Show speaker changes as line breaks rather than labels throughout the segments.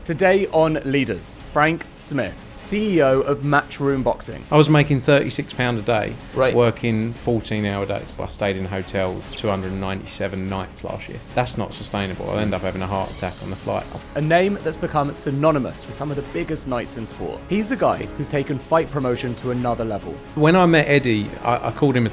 Today on Leaders, Frank Smith, CEO of Matchroom Boxing.
I was making £36 a day,
Right.
working 14-hour days. I stayed in hotels 297 nights last year. That's not sustainable. I'll end up having a heart attack on the flights.
A name that's become synonymous with some of the biggest nights in sport. He's the guy who's taken fight promotion to another level.
When I met Eddie, I called him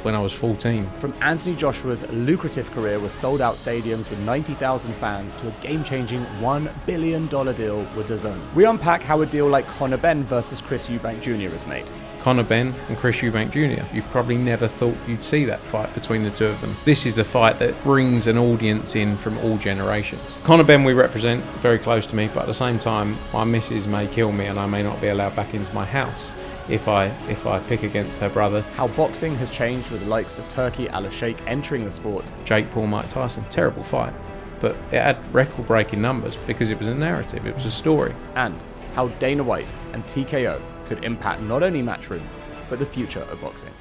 when I was 14.
From Anthony Joshua's lucrative career with sold-out stadiums with 90,000 fans to a game-changing $1 billion deal with DAZN. We unpack how a deal like Conor Benn versus Chris Eubank Jr. is made.
Conor Benn and Chris Eubank Jr. You probably never thought you'd see that fight between the two of them. This is a fight that brings an audience in from all generations. Conor Benn we represent, very close to me, but at the same time, my missus may kill me and I may not be allowed back into my house if I pick against her brother.
How boxing has changed with the likes of Turki Al-Sheikh entering the sport.
Jake Paul, Mike Tyson, terrible fight, but it had record-breaking numbers because it was a narrative, it was a story.
And how Dana White and TKO could impact not only Matchroom, but the future of boxing.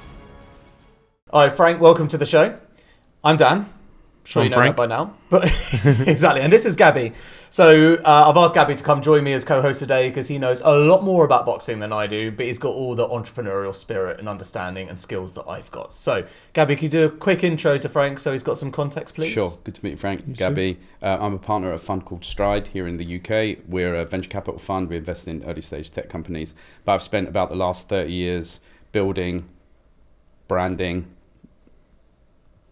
All right, Frank, welcome to the show. I'm Dan. Sure you know
Frank.
that by now. But exactly, and this is Gabby. So I've asked Gabby to come join me as co-host today because he knows a lot more about boxing than I do, but he's got all the entrepreneurial spirit and understanding and skills that I've got. So Gabby, can you do a quick intro to Frank so he's got some context, please?
Sure. Good to meet you, Frank. Gabby. I'm a partner at a fund called Stride here in the UK. We're a venture capital fund. We invest in early stage tech companies. But I've spent about the last 30 years building, branding,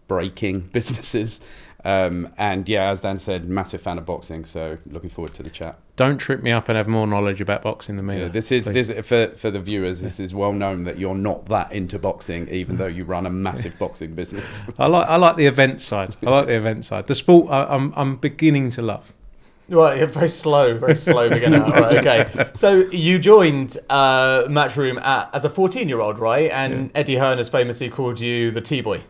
breaking businesses. And yeah, as Dan said, massive fan of boxing, so looking forward to the chat.
Don't trip me up and have more knowledge about boxing than me.
Yeah, this is for the viewers. This is well known that you're not that into boxing, even though you run a massive boxing business.
I like the event side. The sport I'm beginning to love.
Right, very slow beginner. Right, okay. So you joined Matchroom as a 14-year-old, right? And Eddie Hearn has famously called you the T-boy.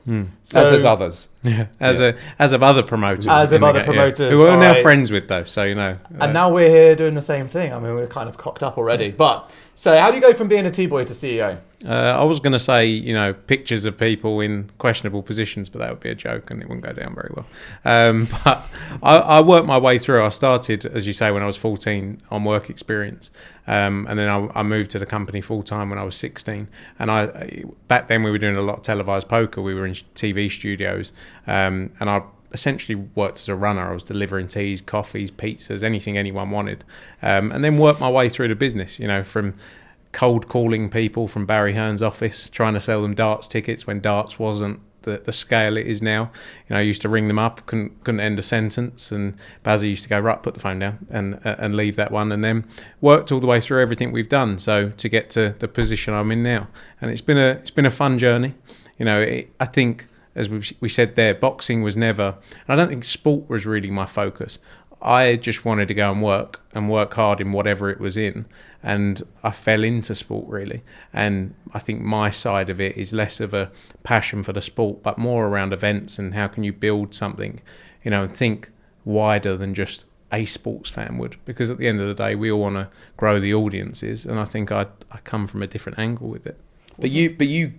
So, as others.
Yeah, as of other promoters.
Who
we're now friends with, though, so you know.
And now we're here doing the same thing. I mean, we're kind of cocked up already. But so how do you go from being a T-boy to CEO?
I was going to say, pictures of people in questionable positions, but that would be a joke and it wouldn't go down very well. But I worked my way through. I started, as you say, when I was 14 on work experience. And then I moved to the company full time when I was 16. And back then we were doing a lot of televised poker. We were in TV studios. And I essentially worked as a runner. I was delivering teas, coffees, pizzas, anything anyone wanted. And then worked my way through the business, from cold calling people from Barry Hearn's office, trying to sell them darts tickets when darts wasn't the scale it is now. I used to ring them up, couldn't end a sentence, and Bazzy used to go, right, put the phone down and leave that one, and then worked all the way through everything we've done, so to get to the position I'm in now. And it's been a fun journey. I think, as we said there, boxing was never, and I don't think sport was really my focus. I just wanted to go and work hard in whatever it was in, and I fell into sport really. And I think my side of it is less of a passion for the sport, but more around events and how can you build something, and think wider than just a sports fan would. Because at the end of the day, we all want to grow the audiences, and I think I come from a different angle with it.
But you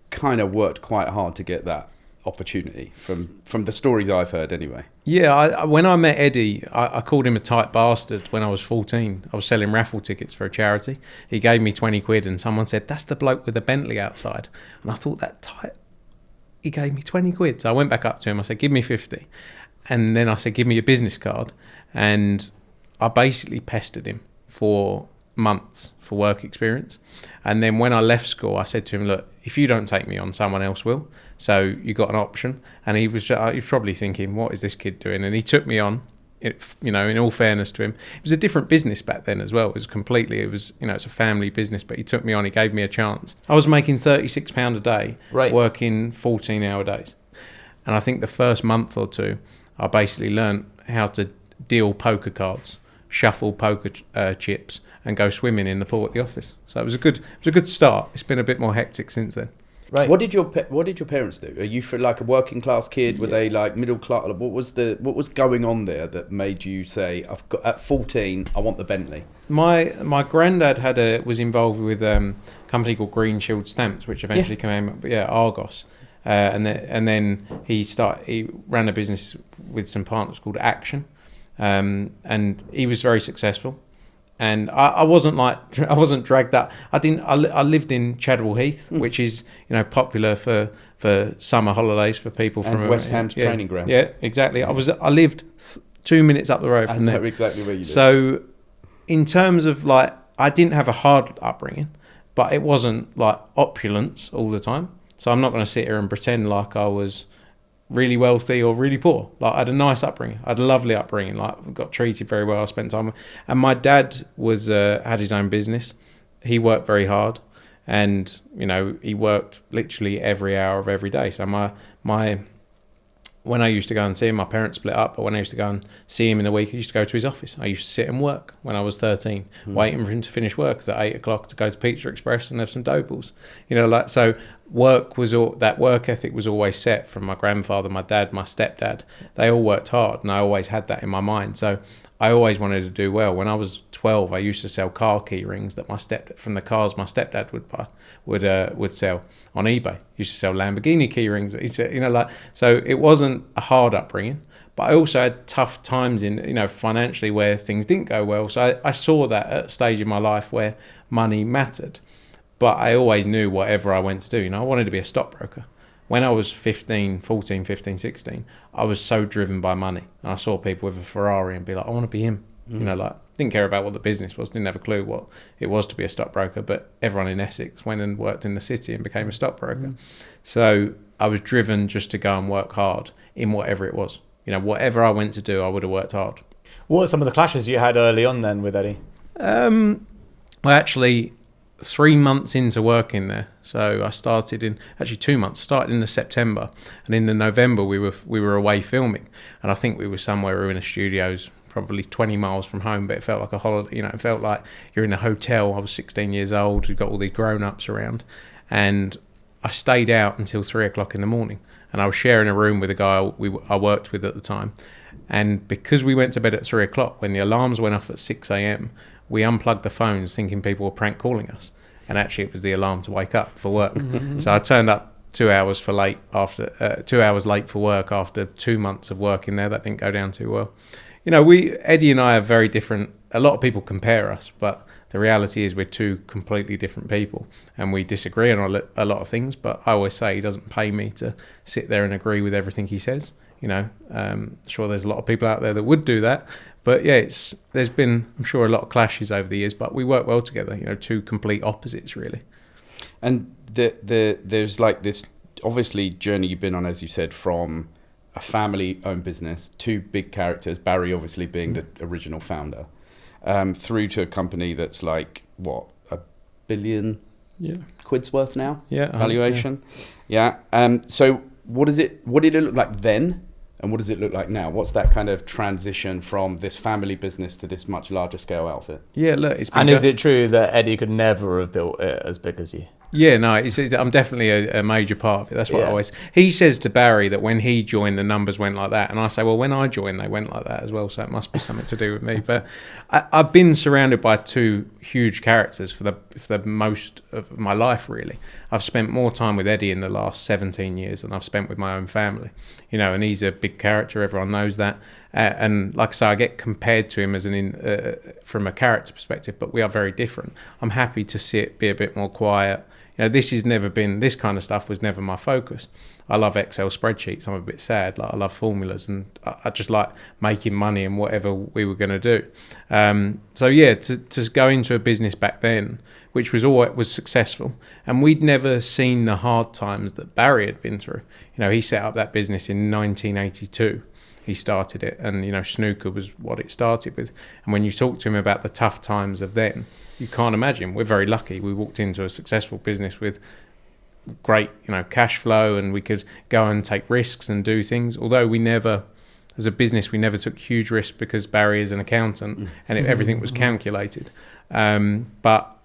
kind of worked quite hard to get that opportunity from the stories I've heard anyway.
Yeah, when I met Eddie, I called him a tight bastard when I was 14. I was selling raffle tickets for a charity. He gave me 20 quid and someone said, that's the bloke with the Bentley outside. And I thought, that tight. He gave me 20 quid. So I went back up to him. I said, give me 50. And then I said, give me your business card. And I basically pestered him for months for work experience. And then when I left school, I said to him, look, if you don't take me on, someone else will. So you got an option. And he was probably thinking, what is this kid doing? And he took me on. In all fairness to him, it was a different business back then as well. It's a family business, but he took me on. He gave me a chance. I was making £36 a day,
right,
working 14-hour days. And I think the first month or two, I basically learned how to deal poker cards, shuffle poker chips, and go swimming in the pool at the office. So it was a good start. It's been a bit more hectic since then.
Right.
What did your parents do? Are you like a working class kid? Were they like middle class? What was going on there that made you say, at 14, I want the Bentley?
My granddad was involved with a company called Green Shield Stamps, which eventually came Argos. And then he ran a business with some partners called Action. and he was very successful. And I wasn't dragged up. I lived in Chadwell Heath, which is popular for summer holidays for people
and
from
West Ham's training ground.
Yeah, exactly. I lived 2 minutes up the road from there.
I know exactly where you live.
So, in terms of I didn't have a hard upbringing, but it wasn't like opulence all the time. So I'm not going to sit here and pretend like I was really wealthy or really poor. Like, I had a nice upbringing. I had a lovely upbringing. Like, got treated very well. I spent time with, and my dad was had his own business. He worked very hard, and he worked literally every hour of every day. So my when I used to go and see him, my parents split up, but when I used to go and see him in the week, I used to go to his office. I used to sit and work when I was 13, waiting for him to finish work. At 8 o'clock to go to Pizza Express and have some dough balls. So that work ethic was always set from my grandfather, my dad, my stepdad. They all worked hard, and I always had that in my mind. So I always wanted to do well. When I was 12, I used to sell car key rings that from the cars my stepdad would buy, would sell on eBay. Used to sell Lamborghini key rings. So it wasn't a hard upbringing, but I also had tough times in financially where things didn't go well. So I saw that at a stage in my life where money mattered, but I always knew whatever I went to do. I wanted to be a stockbroker. When I was 15, 16, I was so driven by money. And I saw people with a Ferrari and be like, I want to be him. Didn't care about what the business was, didn't have a clue what it was to be a stockbroker, but everyone in Essex went and worked in the city and became a stockbroker. So I was driven just to go and work hard in whatever it was. Whatever I went to do, I would have worked hard.
What are some of the clashes you had early on then with Eddie?
Well, actually, 3 months into working there, so I started in 2 months. Started in the September, and in the November we were away filming, and I think we were somewhere in the studios, probably 20 miles from home, but it felt like a holiday. It felt like you're in a hotel. I was 16 years old. We've got all these grown-ups around, and I stayed out until 3 o'clock in the morning, and I was sharing a room with a guy I worked with at the time. And because we went to bed at 3 o'clock, when the alarms went off at 6 a.m, we unplugged the phones thinking people were prank calling us, and actually it was the alarm to wake up for work. So I turned up 2 hours late for work after 2 months of working there. That didn't go down too well. Eddie and I are very different. A lot of people compare us, but the reality is we're two completely different people, and we disagree on a lot of things. But I always say he doesn't pay me to sit there and agree with everything he says. Sure, there's a lot of people out there that would do that, but yeah, there's been, I'm sure, a lot of clashes over the years, but we work well together. Two complete opposites, really.
And there's like this obviously journey you've been on, as you said, from a family-owned business, two big characters, Barry obviously being the original founder, through to a company that's like what, $1 billion quid's worth now, valuation. So what did it look like then, and what does it look like now? What's that kind of transition from this family business to this much larger scale outfit?
Yeah, look,
is it true that Eddie could never have built it as big as you?
Yeah, no, I'm definitely a major part of it. That's what I always... He says to Barry that when he joined, the numbers went like that. And I say, well, when I joined, they went like that as well. So it must be something to do with me. But I've been surrounded by two huge characters for the most of my life, really. I've spent more time with Eddie in the last 17 years than I've spent with my own family. And he's a big character. Everyone knows that. And like I say, I get compared to him as from a character perspective, but we are very different. I'm happy to be a bit more quiet. This kind of stuff was never my focus. I love Excel spreadsheets. I'm a bit sad. Like, I love formulas, and I just like making money and whatever we were going to do. To go into a business back then, which was successful, and we'd never seen the hard times that Barry had been through. He set up that business in 1982. He started it, and snooker was what it started with. And when you talk to him about the tough times of then, you can't imagine. We're very lucky. We walked into a successful business with great, cash flow, and we could go and take risks and do things. Although we never, as a business, we never took huge risks because Barry is an accountant and everything was calculated. But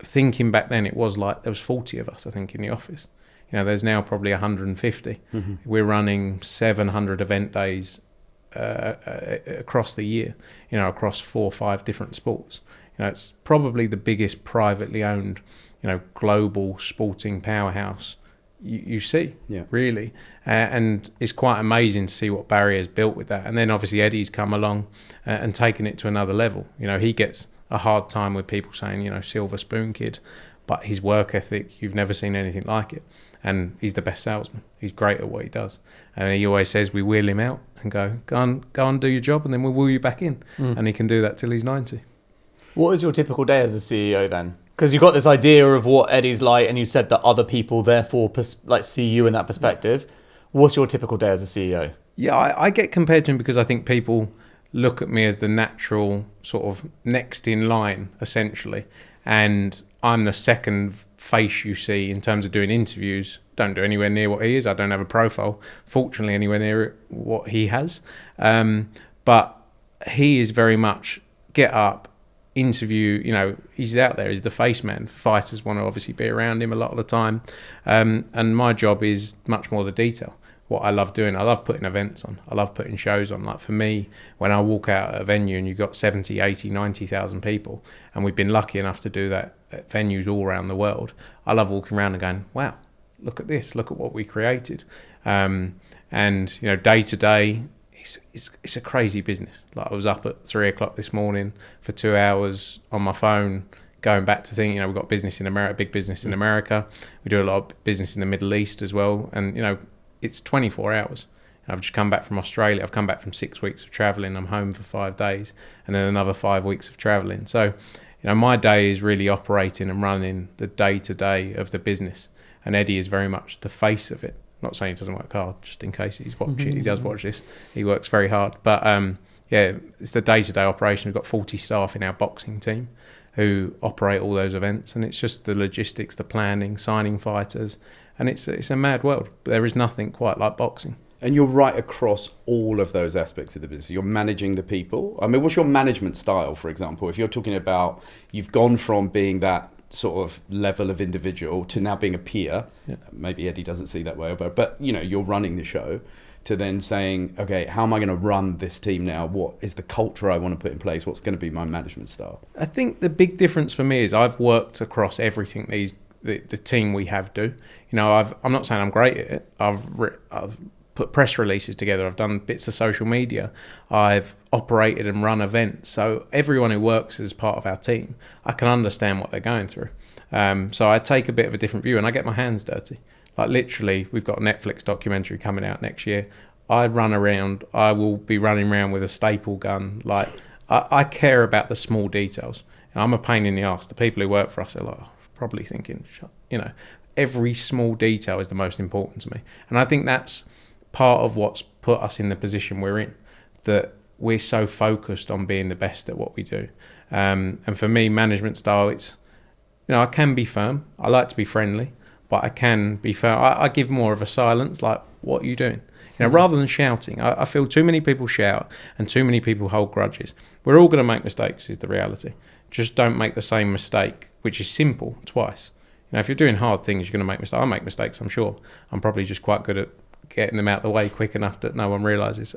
thinking back then, it was like there was 40 of us, I think, in the office. There's now probably 150. We're running 700 event days across the year, across 4 or 5 different sports. It's probably the biggest privately owned, global sporting powerhouse, you see,
Yeah.
really. And it's quite amazing to see what Barry has built with that. And then obviously Eddie's come along and taken it to another level. You know, he gets a hard time with people saying, you know, silver spoon kid, but his work ethic, you've never seen anything like it. And he's the best salesman. He's great at what he does. And he always says we wheel him out and go on, do your job, and then we'll wheel you back in. And he can do that till he's 90.
What is your typical day as a CEO then? Because you've got this idea of what Eddie's like, and you said that other people therefore see you in that perspective. What's your typical day as a CEO?
Yeah, I get compared to him because I think people look at me as the natural sort of next in line, essentially. And I'm the second face you see in terms of doing interviews. Don't do anywhere near what he is. I don't have a profile, fortunately, anywhere near what he has. But he is very much get up, interview, you know, he's out there, he's the face man. Fighters want to obviously be around him a lot of the time. And my job is much more the detail. What I love doing, I love putting events on. I love putting shows on. Like for me, when I walk out at a venue and you've got 70, 80, 90,000 people, and we've been lucky enough to do that at venues all around the world, I love walking around and going, wow, look at this, look at what we created. And, you know, day to day, it's a crazy business. Like I was up at 3 o'clock this morning for 2 hours on my phone, going back to thinking, you know, we've got business in America, big business in America. We do a lot of business in the Middle East as well. And, you know, it's 24 hours. I've just come back from Australia. I've come back from 6 weeks of traveling. I'm home for 5 days and then another 5 weeks of traveling. So, you know, my day is really operating and running the day-to-day of the business. And Eddie is very much the face of it. Not saying he doesn't work hard, just in case he's watching. He does watch this. He works very hard. But, yeah, it's the day-to-day operation. We've got 40 staff in our boxing team who operate all those events. And it's just the logistics, the planning, signing fighters. And it's a mad world. There is nothing quite like boxing.
And you're right across all of those aspects of the business. You're managing the people. I mean, what's your management style, for example? If you're talking about, you've gone from being that sort of level of individual to now being a peer. Yeah. Maybe Eddie doesn't see that way, but you know, you're running the show, to then saying, okay, how am I going to run this team now? What is the culture I want to put in place? What's going to be my management style?
I think the big difference for me is I've worked across everything the team we have do. You know, I'm not saying I'm great at it. I've put press releases together. I've done bits of social media. I've operated and run events. So everyone who works as part of our team, I can understand what they're going through. So I take a bit of a different view and I get my hands dirty. Like literally, we've got a Netflix documentary coming out next year. I run around. I will be running around with a staple gun. Like I care about the small details. And I'm a pain in the arse. The people who work for us are like, probably thinking, you know, every small detail is the most important to me. And I think that's part of what's put us in the position we're in, that we're so focused on being the best at what we do. And for me, management style, it's, you know, I can be firm. I like to be friendly, but I can be firm. I give more of a silence, like, what are you doing? You know, rather than shouting. I feel too many people shout and too many people hold grudges. We're all going to make mistakes, is the reality. Just don't make the same mistake, which is simple, twice. You know, if you're doing hard things, you're going to make mistakes. I make mistakes, I'm sure. I'm probably just quite good at getting them out of the way quick enough that no one realises.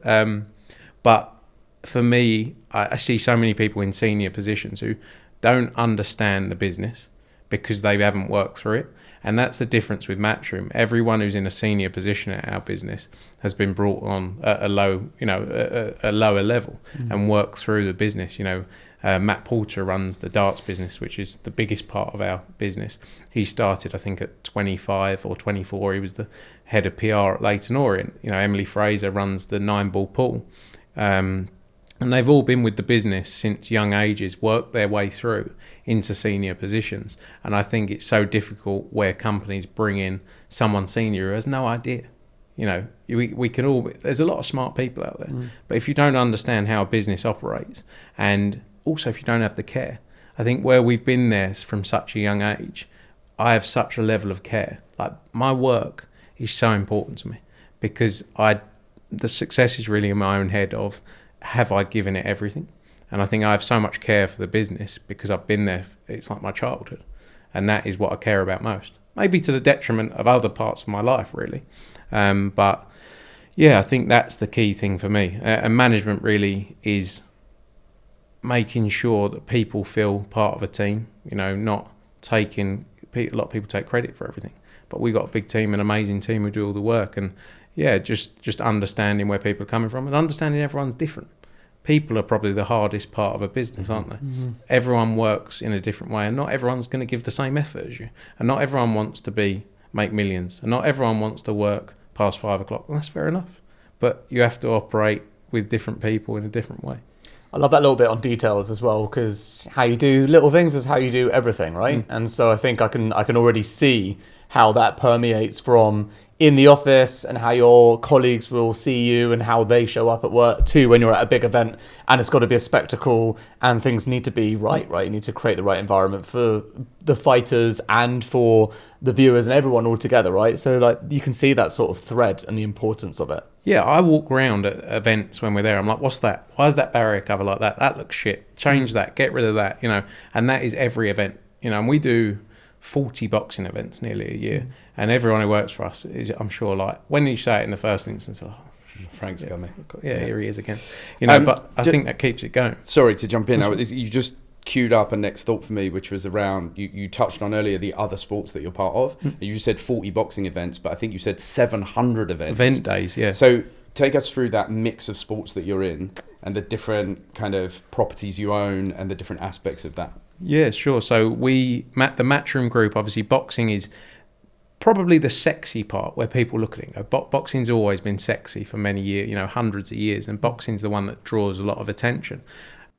But for me, I see so many people in senior positions who don't understand the business because they haven't worked through it. And that's the difference with Matchroom. Everyone who's in a senior position at our business has been brought on at a low, you know, a lower level and worked through the business. You know, Matt Porter runs the darts business, which is the biggest part of our business. He started, I think, at 25 or 24. He was the head of PR at Leyton Orient. You know, Emily Fraser runs the 9-ball pool. And they've all been with the business since young ages, worked their way through into senior positions. And I think it's so difficult where companies bring in someone senior who has no idea. You know, we can all, there's a lot of smart people out there. But if you don't understand how a business operates, and also if you don't have the care, I think where we've been there from such a young age, I have such a level of care. Like, my work is so important to me because the success is really in my own head of, have I given it everything? And I think I have so much care for the business because I've been there. It's like my childhood. And that is what I care about most. Maybe to the detriment of other parts of my life, really. But yeah, I think that's the key thing for me. And management really is making sure that people feel part of a team, you know, not taking, a lot of people take credit for everything, but we got a big team, an amazing team who do all the work. And yeah, just understanding where people are coming from and understanding everyone's different. People are probably the hardest part of a business, aren't they? Mm-hmm. Everyone works in a different way, and not everyone's going to give the same effort as you. And not everyone wants to make millions, and not everyone wants to work past 5 o'clock. And that's fair enough. But you have to operate with different people in a different way.
I love that little bit on details as well, because how you do little things is how you do everything, right? And so I think I can already see how that permeates from in the office and how your colleagues will see you and how they show up at work too when you're at a big event, and it's got to be a spectacle and things need to be right? You need to create the right environment for the fighters and for the viewers and everyone all together, right? So like you can see that sort of thread and the importance of it.
Yeah, I walk around at events when we're there. I'm like, what's that? Why is that barrier cover like that? That looks shit. Change that. Get rid of that, and that is every event, and we do 40 boxing events nearly a year, and everyone who works for us is, I'm sure, like when you say it in the first instance,
Frank's got me.
Yeah, here he is again. But I think that keeps it going.
Sorry to jump in. You just queued up a next thought for me, which was around, you touched on earlier the other sports that you're part of. You said 40 boxing events, but I think you said 700 events.
Event days, yeah.
So take us through that mix of sports that you're in and the different kind of properties you own and the different aspects of that.
Yeah, sure. So the Matchroom group, obviously boxing is probably the sexy part where people look at it and go, boxing's always been sexy for many years, hundreds of years, and boxing's the one that draws a lot of attention.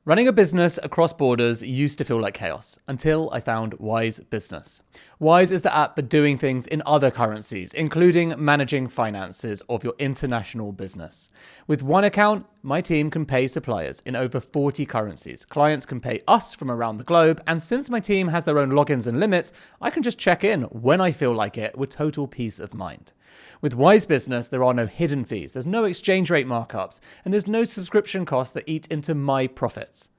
Running a business across borders used to feel like chaos until I found Wise Business. Wise is the app for doing things in other currencies, including managing finances of your international business. With one account, my team can pay suppliers in over 40 currencies. Clients can pay us from around the globe, and since my team has their own logins and limits, I can just check in when I feel like it with total peace of mind. With Wise Business, there are no hidden fees, there's no exchange rate markups, and there's no subscription costs that eat into my profits.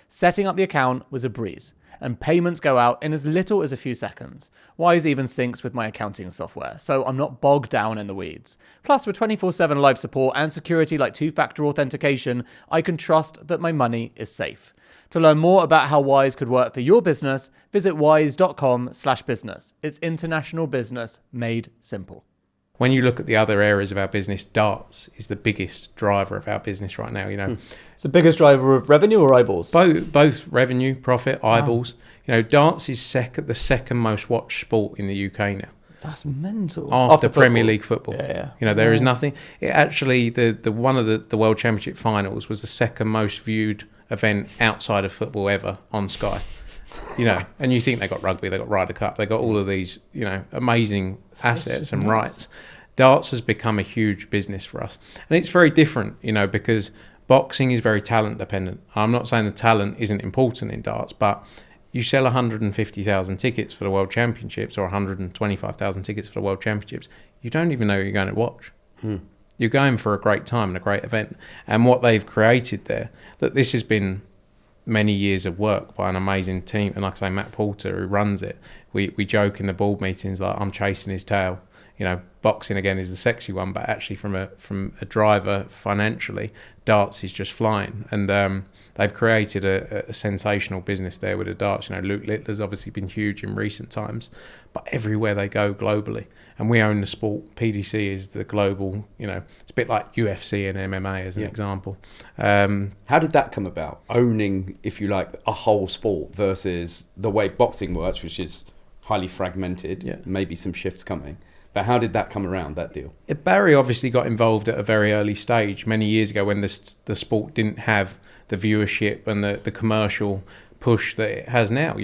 Setting up the account was a breeze, and payments go out in as little as a few seconds. Wise even syncs with my accounting software, so I'm not bogged down in the weeds. Plus, with 24/7 live support and security like two-factor authentication, I can trust that my money is safe. To learn more about how Wise could work for your business, visit wise.com/business. It's international business made simple.
When you look at the other areas of our business, darts is the biggest driver of our business right now.
It's the biggest driver of revenue or eyeballs?
Both revenue, profit, eyeballs. Darts is the second most watched sport in the UK now.
That's mental.
After Premier League football.
Yeah.
There is nothing. It actually, the one of the World Championship finals was the second most viewed event outside of football ever on Sky. And you think they got rugby, they got Ryder Cup, they got all of these, amazing assets and rights. Darts has become a huge business for us. And it's very different, because boxing is very talent dependent. I'm not saying the talent isn't important in darts, but you sell 150,000 tickets for the World Championships or 125,000 tickets for the World Championships. You don't even know who you're going to watch. You're going for a great time and a great event. And what they've created there, that this has been many years of work by an amazing team, and like I say, Matt Porter, who runs it, we joke in the board meetings like I'm chasing his tail. Boxing again is the sexy one, but actually from a driver financially, darts is just flying. And they've created a sensational business there with the darts. Luke Littler's obviously been huge in recent times, but everywhere they go globally, and we own the sport. PDC is the global, it's a bit like UFC and MMA as an example.
How did that come about? Owning, if you like, a whole sport versus the way boxing works, which is highly fragmented, maybe some shifts coming. But how did that come around, that deal?
Barry obviously got involved at a very early stage, many years ago, when the sport didn't have the viewership and the commercial push that it has now.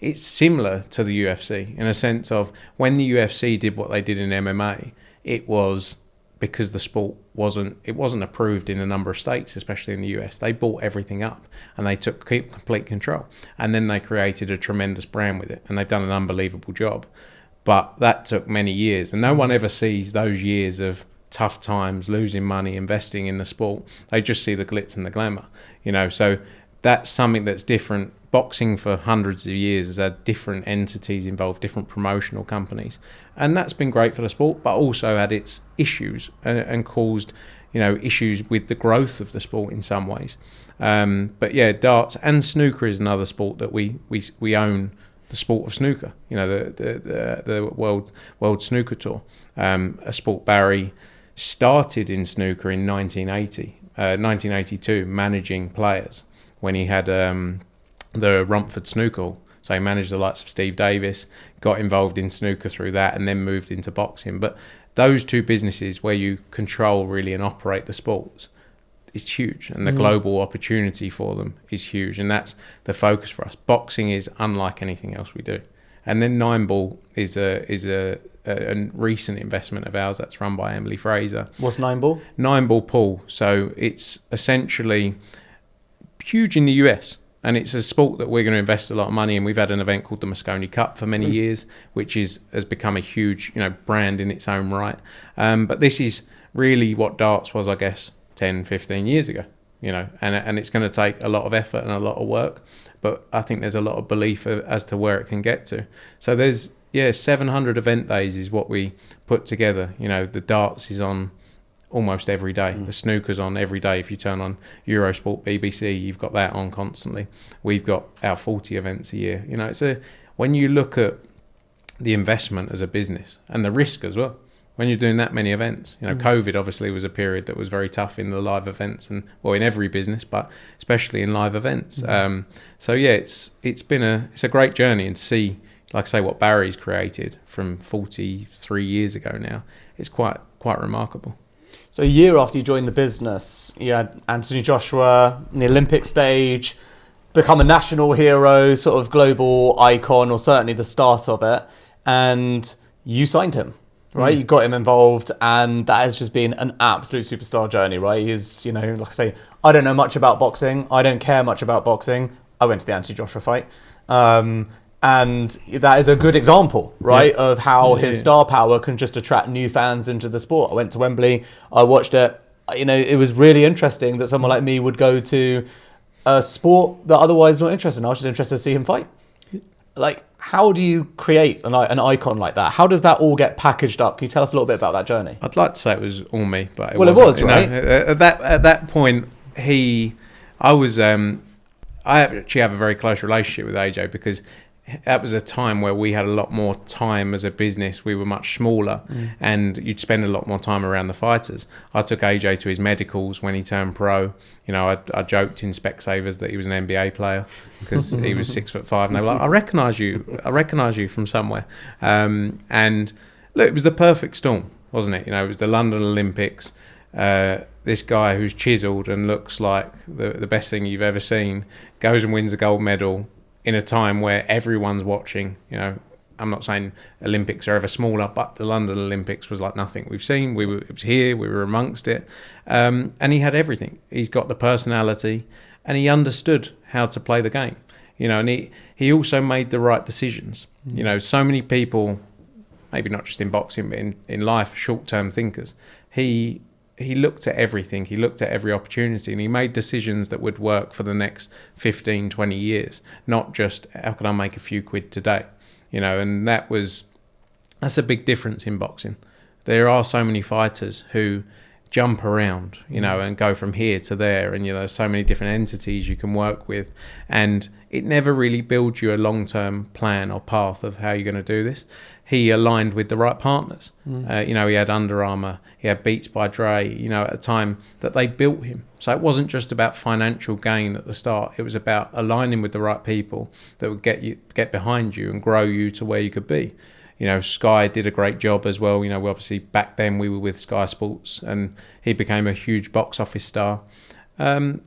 It's similar to the UFC in a sense of when the UFC did what they did in MMA, it was because the sport wasn't approved in a number of states, especially in the US. They bought everything up and they took complete control. And then they created a tremendous brand with it, and they've done an unbelievable job. But that took many years, and no one ever sees those years of tough times, losing money, investing in the sport. They just see the glitz and the glamour, so that's something that's different. Boxing for hundreds of years has had different entities involved, different promotional companies, and that's been great for the sport, but also had its issues and caused issues with the growth of the sport in some ways. But yeah, darts and snooker is another sport that we own the sport of snooker. You know, the world snooker tour. A sport Barry started in snooker in 1982, managing players when he had the Romford Snooker Hall. So he managed the likes of Steve Davis, got involved in snooker through that, and then moved into boxing. But those two businesses where you control really and operate the sports is huge, and the global opportunity for them is huge, and that's the focus for us. Boxing is unlike anything else we do. And then Nine Ball is a recent investment of ours that's run by Emily Fraser.
What's Nine Ball?
Nine Ball pool. So it's essentially huge in the US. And it's a sport that we're going to invest a lot of money in. We've had an event called the Moscone Cup for many years, which has become a huge, brand in its own right. But this is really what darts was, I guess, 10, 15 years ago, and it's going to take a lot of effort and a lot of work. But I think there's a lot of belief as to where it can get to. So there's, 700 event days is what we put together. The darts is on almost every day. The snooker's on every day. If you turn on Eurosport, BBC, you've got that on constantly. We've got our 40 events a year. When you look at the investment as a business and the risk as well, when you're doing that many events, COVID obviously was a period that was very tough in the live events and in every business, but especially in live events. It's a great journey, and see, like I say, what Barry's created from 43 years ago now. It's quite remarkable.
So a year after you joined the business, you had Anthony Joshua on the Olympic stage, become a national hero, sort of global icon, or certainly the start of it. And you signed him, right? You got him involved, and that has just been an absolute superstar journey, right? He's, like I say, I don't know much about boxing. I don't care much about boxing. I went to the Anthony Joshua fight. And that is a good example, right, of how his star power can just attract new fans into the sport. I went to Wembley, I watched it. It was really interesting that someone like me would go to a sport that otherwise not interested in. I was just interested to see him fight. Like, how do you create an icon like that? How does that all get packaged up? Can you tell us a little bit about that journey?
I'd like to say it was all me, but
it was, right?
At that point, I actually have a very close relationship with AJ, because that was a time where we had a lot more time as a business. We were much smaller, and you'd spend a lot more time around the fighters. I took AJ to his medicals when he turned pro. I joked in Specsavers that he was an NBA player because he was 6'5", and they were like, I recognise you from somewhere. And look, it was the perfect storm, wasn't it? It was the London Olympics. This guy who's chiselled and looks like the best thing you've ever seen goes and wins a gold medal in a time where everyone's watching. I'm not saying Olympics are ever smaller, but the London Olympics was like nothing we've seen. It was here, we were amongst it. And he had everything. He's got the personality, and he understood how to play the game. And he also made the right decisions. So many people, maybe not just in boxing, but in life, short-term thinkers. He looked at everything. He looked at every opportunity, and he made decisions that would work for the next 15, 20 years, not just how can I make a few quid today, and that's a big difference in boxing. There are so many fighters who jump around, and go from here to there, and there's so many different entities you can work with, and it never really builds you a long-term plan or path of how you're going to do this. He aligned with the right partners. He had Under Armour, he had Beats by Dre, at a time that they built him. So it wasn't just about financial gain at the start. It was about aligning with the right people that would get behind you and grow you to where you could be. Sky did a great job as well. Obviously back then we were with Sky Sports, and he became a huge box office star. And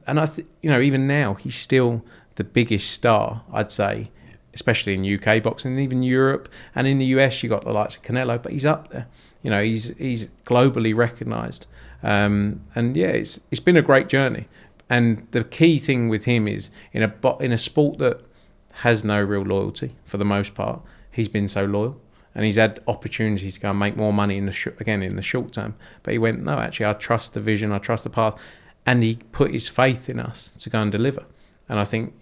even now he's still the biggest star, I'd say, especially in UK boxing, and even Europe, and in the US you got the likes of Canelo, but he's up there. He's globally recognised, and it's been a great journey. And the key thing with him is in a sport that has no real loyalty for the most part, he's been so loyal, and he's had opportunities to go and make more money in the short term. But he went, no, actually, I trust the vision, I trust the path, and he put his faith in us to go and deliver. And I think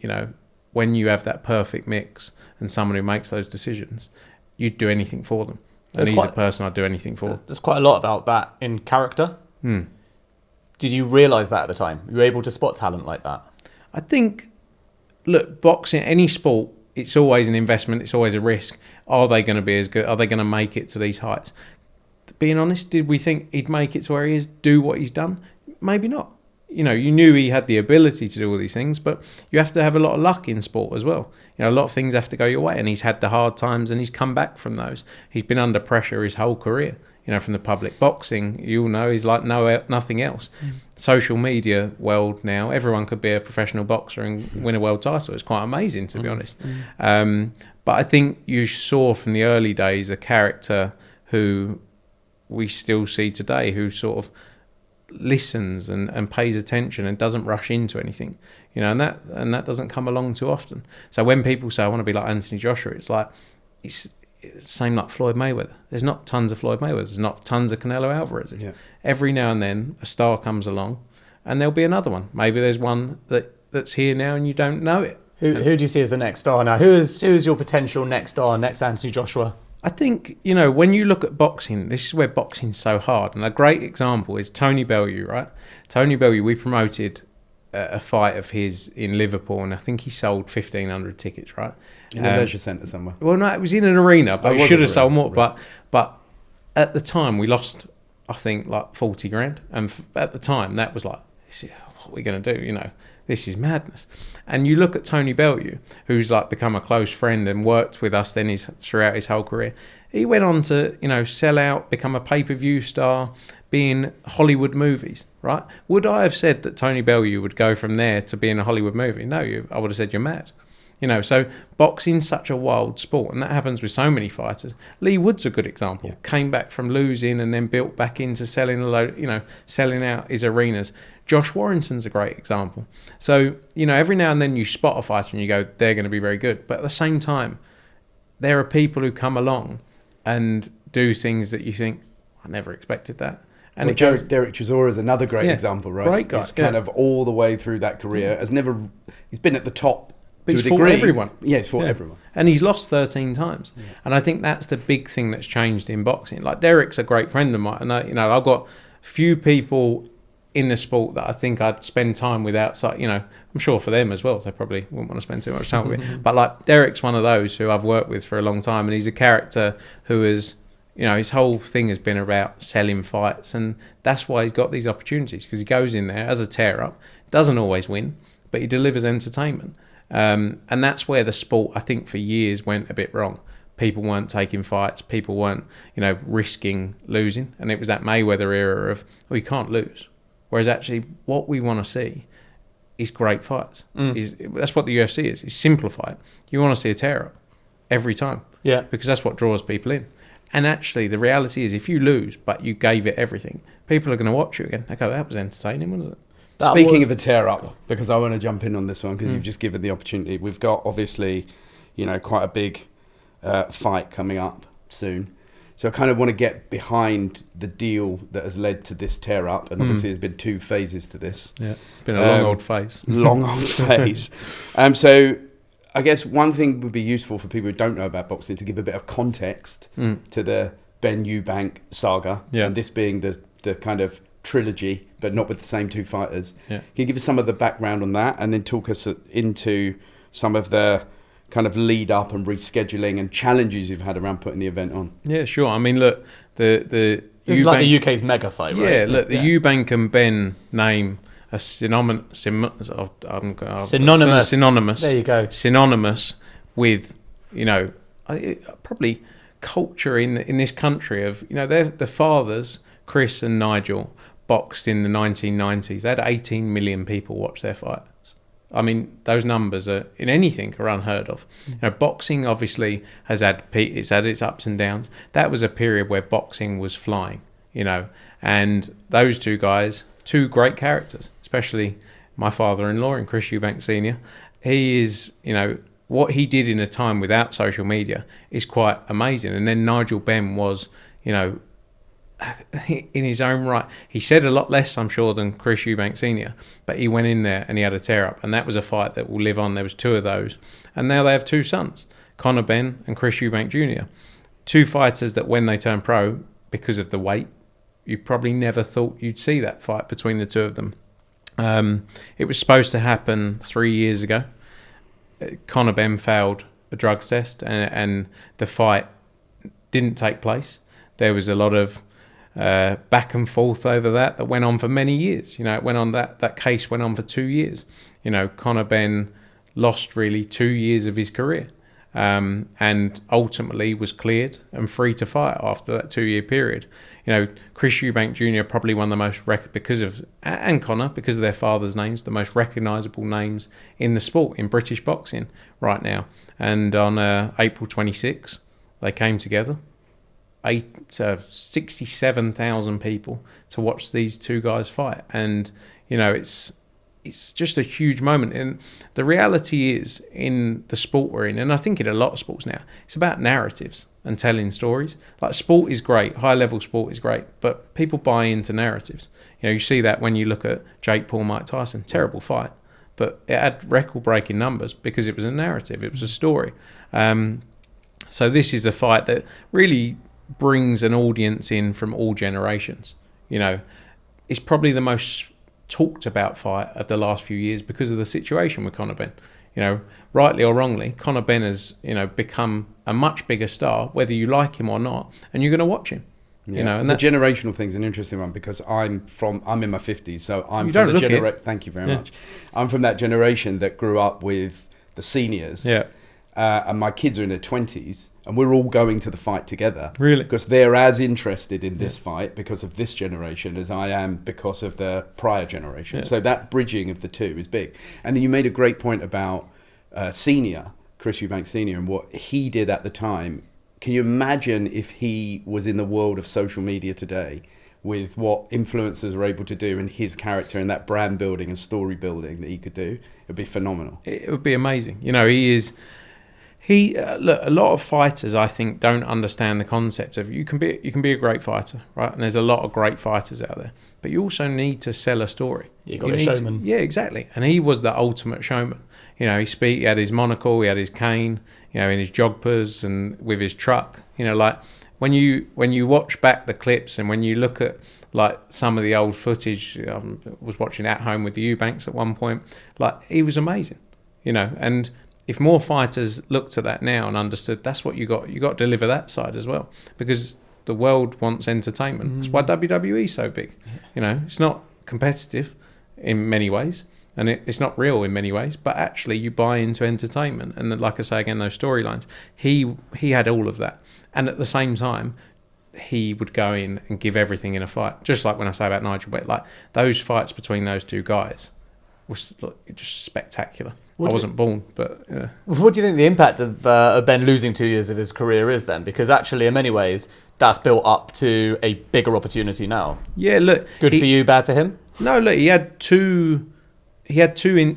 when you have that perfect mix and someone who makes those decisions, you'd do anything for them. And he's a person I'd do anything for.
There's quite a lot about that in character. Did you realise that at the time? You were able to spot talent like that?
I think, look, boxing, any sport it's always an investment. It's always a risk. Are they going to be as good? Are they going to make it to these heights? Being honest, did we think he'd make it to where he is, do what he's done? Maybe not. You know, you knew he had the ability to do all these things, but you have to have a lot of luck in sport as well. You know, a lot of things have to go your way, and he's had the hard times and he's come back from those. He's been under pressure his whole career, you know, from the public. Boxing, you'll know, is like nothing else. Social media world now, everyone could be a professional boxer and win a world title. It's quite amazing, to be honest. But I think you saw from the early days a character who we still see today, who sort of listens and pays attention and doesn't rush into anything, you know, and that doesn't come along too often. So when people say I want to be like Anthony Joshua, it's like it's same like Floyd Mayweather. There's not tons of Floyd Mayweathers. There's not tons of Canelo Alvarez's. Yeah. Every now and then a star comes along, and there'll be another one. Maybe there's one that's here now and you don't know it.
Who do you see as the next star now? Who is your potential next star, next Anthony Joshua?
I think, you know, when you look at boxing, this is where boxing's so hard. And a great example is Tony Bellew, right? Tony Bellew, we promoted a fight of his in Liverpool, and I think he sold 1,500 tickets, right?
In a leisure centre somewhere.
Well, no, it was in an arena, but we should have sold more.
Right.
But at the time, we lost, I think, like 40 grand. And at the time, that was like, what are we going to do, you know? This is madness. And you look at Tony Bellew, who's like become a close friend and worked with us then throughout his whole career. He went on to, you know, sell out, become a pay-per-view star, be in Hollywood movies, right? Would I have said that Tony Bellew would go from there to be in a Hollywood movie? No, I would have said you're mad. You know, so boxing's such a wild sport, and that happens with so many fighters. Lee Wood's a good example. Yeah. Came back from losing and then built back into selling a load, you know, selling out his arenas. Josh Warrington's a great example. So, you know, every now and then you spot a fighter and you go, they're going to be very good. But at the same time, there are people who come along and do things that you think, I never expected that. And
Derek Chisora is another great example, right?
Great guy.
He's kind of all the way through that career. He's been at the top to a degree.
He's fought everyone.
Yeah, he's fought everyone.
And he's lost 13 times. Yeah. And I think that's the big thing that's changed in boxing. Like, Derek's a great friend of mine. And, you know, I've got few people in the sport that I think I'd spend time with outside, you know, I'm sure for them as well, they probably wouldn't want to spend too much time with me. But like, Derek's one of those who I've worked with for a long time, and he's a character who is, you know, his whole thing has been about selling fights, and that's why he's got these opportunities, because he goes in there as a tear-up, doesn't always win, but he delivers entertainment. And that's where the sport, I think, for years went a bit wrong. People weren't taking fights, people weren't, you know, risking losing, and it was that Mayweather era of, well, you can't lose. Whereas actually what we want to see is great fights. That's what the UFC is simplify it. You want to see a tear-up every time. Yeah. Because that's what draws people in. And actually the reality is, if you lose but you gave it everything, people are going to watch you again. They go, that was entertaining, wasn't it?
Speaking of a tear-up, because I want to jump in on this one, because you've just given the opportunity. We've got, obviously, you know, quite a big fight coming up soon. So I kind of want to get behind the deal that has led to this tear-up. And obviously there's been 2 phases to this. Yeah, it's
been a long old phase.
Long old phase. So I guess one thing would be useful for people who don't know about boxing, to give a bit of context to the Benn Eubank saga. Yeah. And this being the kind of trilogy, but not with the same 2 fighters. Yeah. Can you give us some of the background on that, and then talk us into some of the kind of lead up and rescheduling and challenges you've had around putting the event on?
Yeah, sure. I mean, look, the
this is like the UK's mega fight, right?
Yeah, look, the Eubank and Benn name are synonymous.
There you go.
Synonymous with, you know, probably culture in this country of, you know, the fathers, Chris and Nigel, boxed in the 1990s. They had 18 million people watch their fights. I mean, those numbers are, in anything, are unheard of. You know, boxing obviously has had its ups and downs. That was a period where boxing was flying, you know, and those 2 guys, 2 great characters, especially my father-in-law and Chris Eubank Jr. He is, you know, what he did in a time without social media is quite amazing. And then Nigel Benn was, you know, in his own right, he said a lot less, I'm sure, than Chris Eubank Sr., but he went in there and he had a tear-up, and that was a fight that will live on. There was 2 of those, and now they have 2 sons, Conor Benn and Chris Eubank Jr., 2 fighters that when they turn pro, because of the weight, you probably never thought you'd see that fight between the 2 of them. It was supposed to happen 3 years ago. Conor Benn failed a drugs test, and the fight didn't take place. There was a lot of back and forth over that went on for many years. It went on, that case went on for 2 years. Conor Benn lost really 2 years of his career, and ultimately was cleared and free to fight after that 2-year period. Chris Eubank Jr. probably one of the most and Conor, because of their fathers' names, the most recognisable names in the sport, in British boxing right now. And on April 26, they came together. 67,000 people to watch these two guys fight, and it's just a huge moment. And the reality is, in the sport we're in, and I think in a lot of sports now, it's about narratives and telling stories. Like, sport is great, high level sport is great, but people buy into narratives. You see that when you look at Jake Paul, Mike Tyson, terrible fight, but it had record breaking numbers because it was a narrative, it was a story. So this is a fight that really brings an audience in from all generations. It's probably the most talked about fight of the last few years because of the situation with Conor Benn. Rightly or wrongly, Conor Benn has become a much bigger star, whether you like him or not, and you're going to watch him.
Yeah. And the generational thing's an interesting one, because I'm in my 50s, so I'm
from
the generation. Thank you very much. I'm from that generation that grew up with the seniors.
Yeah.
And my kids are in their 20s, and we're all going to the fight together.
Really?
Because they're as interested in this fight because of this generation as I am because of the prior generation. So that bridging of the two is big. And then you made a great point about Senior, Chris Eubank Sr., and what he did at the time. Can you imagine if he was in the world of social media today, with what influencers are able to do, and his character and that brand building and story building that he could do? It would be phenomenal.
It would be amazing. Look, a lot of fighters, I think, don't understand the concept of you can be a great fighter, right? And there's a lot of great fighters out there, but you also need to sell a story.
You got a showman.
Yeah, exactly. And he was the ultimate showman. He had his monocle, he had his cane, in his jogpers and with his truck. Like when you watch back the clips and when you look at like some of the old footage, I was watching At Home with the Eubanks at one point. Like, he was amazing, and if more fighters looked at that now and understood that's what you got to deliver that side as well, because the world wants entertainment. That's why WWE is so big. It's not competitive in many ways, and it's not real in many ways, but actually you buy into entertainment. And then, like I say again, those storylines, he had all of that, and at the same time he would go in and give everything in a fight. Just like when I say about Nigel Bett, like those fights between those two guys was just spectacular. I wasn't born, but yeah.
What do you think the impact of Ben losing 2 years of his career is then? Because actually, in many ways, that's built up to a bigger opportunity now.
Yeah, look.
Good for you, bad for him?
No, look, he had two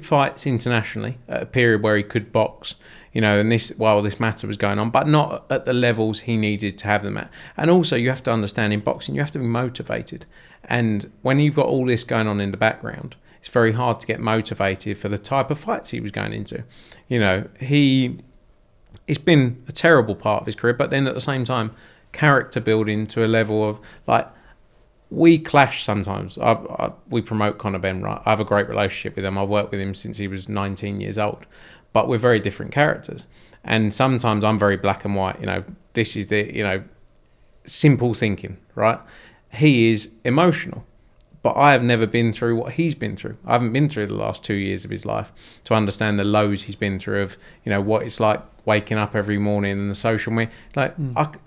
fights internationally at a period where he could box, and while this matter was going on, but not at the levels he needed to have them at. And also, you have to understand, in boxing, you have to be motivated. And when you've got all this going on in the background, it's very hard to get motivated for the type of fights he was going into. It's been a terrible part of his career, but then at the same time, character building to a level of, like, we clash sometimes. We promote Conor Benn, right? I have a great relationship with him. I've worked with him since he was 19 years old, but we're very different characters. And sometimes I'm very black and white. This is the, simple thinking, right? He is emotional. But I have never been through what he's been through. I haven't been through the last 2 years of his life to understand the lows he's been through of, what it's like waking up every morning and the social media. Like,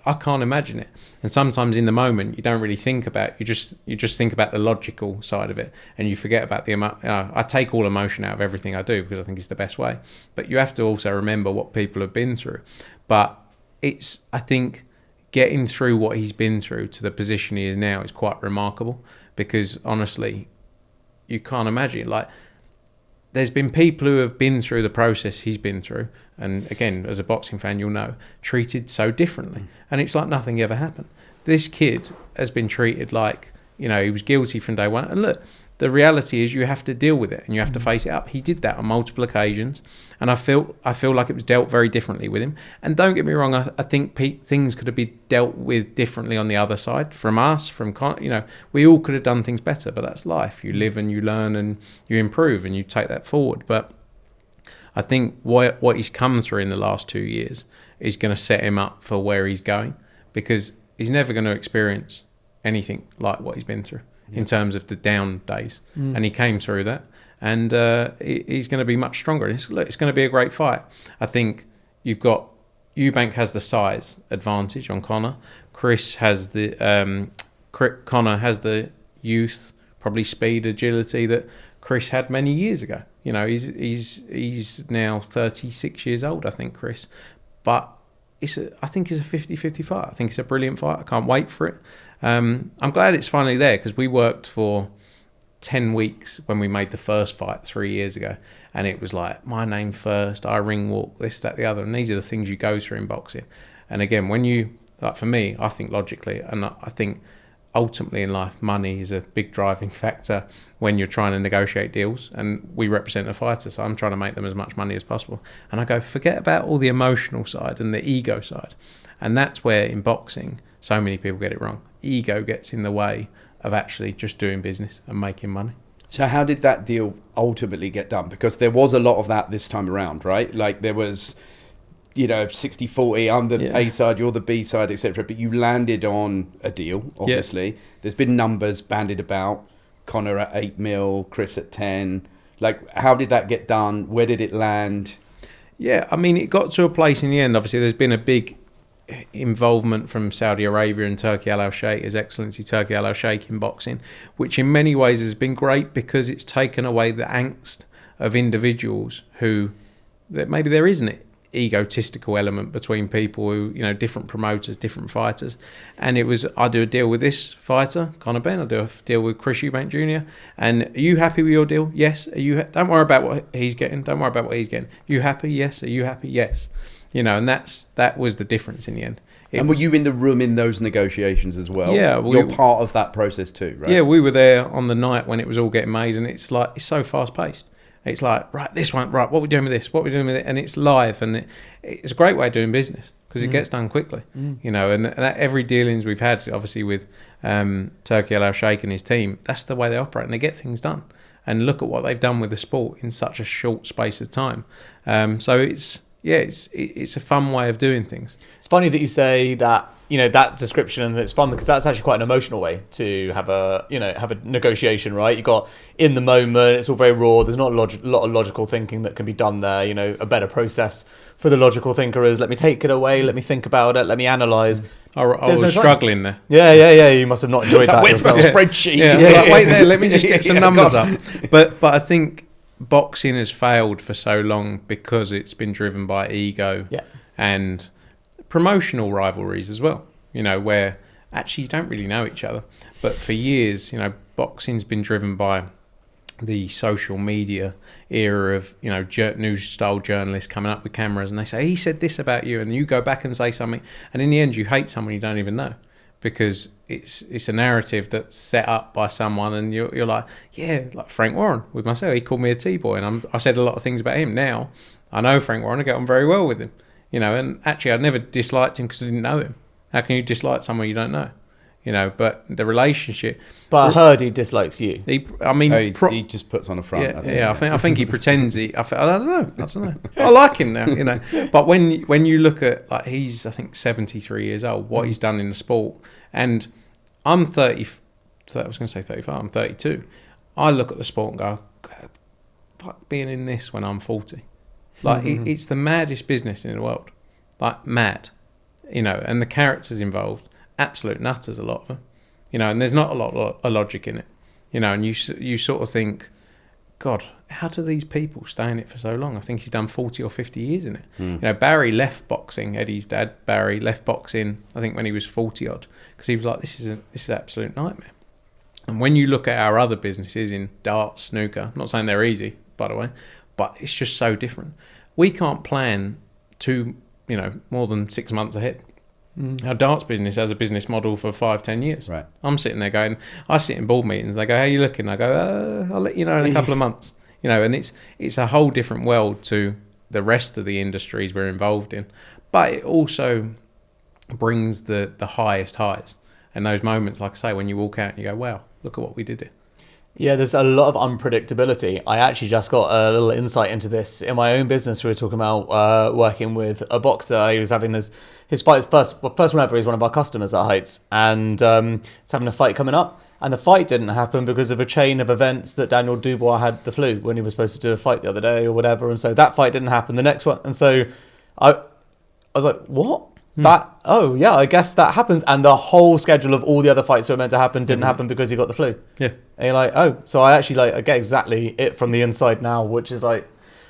I can't imagine it. And sometimes in the moment, you don't really think about it. You just think about the logical side of it, and you forget about the emotion. I take all emotion out of everything I do because I think it's the best way. But you have to also remember what people have been through. But I think getting through what he's been through to the position he is now is quite remarkable. Because honestly, you can't imagine. Like, there's been people who have been through the process he's been through, and again, as a boxing fan, you'll know, treated so differently, and it's like nothing ever happened. This kid has been treated like, he was guilty from day one. And look, the reality is you have to deal with it and you have to face it up. He did that on multiple occasions, and I feel like it was dealt very differently with him. And don't get me wrong, I think things could have been dealt with differently on the other side, from us, we all could have done things better, but that's life. You live and you learn and you improve and you take that forward. But I think what he's come through in the last 2 years is going to set him up for where he's going, because he's never going to experience anything like what he's been through in terms of the down days. And he came through that, and he's going to be much stronger. It's going to be a great fight. I think you've got Eubank has the size advantage on Conor. Chris has the Conor has the youth, probably speed, agility that Chris had many years ago. You know, he's now 36 years old, I think, Chris. But I think it's a 50-50 fight. I think it's a brilliant fight. I can't wait for it. I'm glad it's finally there, because we worked for 10 weeks when we made the first fight 3 years ago, and it was like, my name first, I ring walk, this, that, the other, and these are the things you go through in boxing. And again, when you, like for me, I think logically, and I think ultimately in life, money is a big driving factor when you're trying to negotiate deals, and we represent a fighter, so I'm trying to make them as much money as possible. And I go, forget about all the emotional side and the ego side. And that's where in boxing so many people get it wrong. Ego gets in the way of actually just doing business and making money.
So how did that deal ultimately get done? Because there was a lot of that this time around, right? Like there was, 60-40, I'm the A side, you're the B side, etc. But you landed on a deal, obviously. Yeah. There's been numbers bandied about, Conor at 8 mil, Chris at 10. Like, how did that get done? Where did it land?
Yeah, I mean, it got to a place in the end. Obviously, there's been a big involvement from Saudi Arabia and Turki Al Sheikh, His Excellency Turki Al Sheikh, in boxing, which in many ways has been great, because it's taken away the angst of individuals who, that maybe there isn't an egotistical element between people who, different promoters, different fighters. And it was, I do a deal with this fighter, Conor Benn, I do a deal with Chris Eubank Jr. And are you happy with your deal? Yes. Are you? Don't worry about what he's getting. Don't worry about what he's getting. You happy? Yes. Are you happy? Yes. And that was the difference in the end.
And were you in the room in those negotiations as well?
Yeah.
You're part of that process too, right?
Yeah, we were there on the night when it was all getting made, and it's so fast paced. It's like, right, this one, right, what are we doing with this? What are we doing with it? And it's live, and it's a great way of doing business, because it gets done quickly, and that every dealings we've had, obviously with Turki Al Sheikh and his team, that's the way they operate, and they get things done. And look at what they've done with the sport in such a short space of time. So it's a fun way of doing things.
It's funny that you say that, that description, and it's fun because that's actually quite an emotional way to have a negotiation, right? You got in the moment, it's all very raw. There's not a lot of logical thinking that can be done there. A better process for the logical thinker is, let me take it away, let me think about it, let me analyse.
I was struggling there.
Yeah. You must have not enjoyed that yourself.
Spreadsheet.
Yeah. Like, wait there, let me just get some numbers up. But I think boxing has failed for so long because it's been driven by ego and promotional rivalries as well, where actually you don't really know each other. But for years, boxing's been driven by the social media era of, news style journalists coming up with cameras, and they say, he said this about you, and you go back and say something, and in the end you hate someone you don't even know, because it's a narrative that's set up by someone, and you're like, like Frank Warren with myself, he called me a T-boy, and I said a lot of things about him. Now I know Frank Warren, I get on very well with him, and actually I'd never disliked him because I didn't know him. How can you dislike someone you don't know? But the relationship. But
I heard he dislikes you.
He just puts on a front.
I think he pretends. I don't know. I like him now. But when you look at, like, he's, I think, 73 years old. What he's done in the sport, and I'm 30. So I was going to say 35. I'm 32. I look at the sport and go, God, fuck being in this when I'm 40. Like it's the maddest business in the world. Like mad, and the characters involved. Absolute nutters, a lot of them, and there's not a lot of logic in it, and you sort of think, God, how do these people stay in it for so long? I think he's done 40 or 50 years in it. Barry left boxing, Eddie's dad, Barry, left boxing, I think when he was 40 odd, because he was like, this is an absolute nightmare. And when you look at our other businesses in darts, snooker, I'm not saying they're easy, by the way, but it's just so different. We can't plan more than 6 months ahead. Our darts business has a business model for 5-10 years.
Right.
I'm sitting there going, I sit in board meetings, they go, how are you looking? I go, I'll let you know in a couple of months. And it's a whole different world to the rest of the industries we're involved in. But it also brings the highest highs. And those moments, like I say, when you walk out and you go, wow, look at what we did here.
Yeah, there's a lot of unpredictability. I actually just got a little insight into this in my own business. We were talking about working with a boxer. He was having his fight. First one ever. He's one of our customers at Heights, and he's having a fight coming up. And the fight didn't happen because of a chain of events that Daniel Dubois had the flu when he was supposed to do a fight the other day or whatever. And so that fight didn't happen. The next one, and so I was like, what? I guess that happens. And the whole schedule of all the other fights that were meant to happen didn't happen because he got the flu.
Yeah.
And you're like, so I actually I get exactly it from the inside now, which is like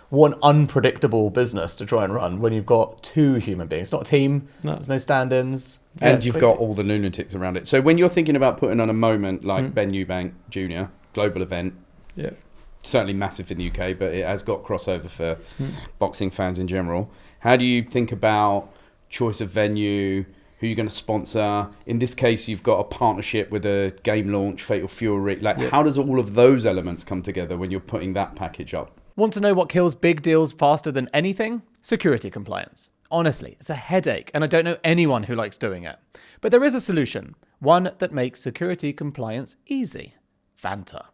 one unpredictable business to try and run when you've got two human beings. It's not a team.
No.
There's no stand-ins.
And you've got all the lunatics around it. So when you're thinking about putting on a moment like Ben Eubank Jr., global event, certainly massive in the UK, but it has got crossover for boxing fans in general. How do you think about choice of venue, who you're going to sponsor? In this case, you've got a partnership with a game launch, Fatal Fury. How does all of those elements come together when you're putting that package up?
Want to know what kills big deals faster than anything? Security compliance. Honestly, it's a headache, and I don't know anyone who likes doing it. But there is a solution, one that makes security compliance easy. Vanta.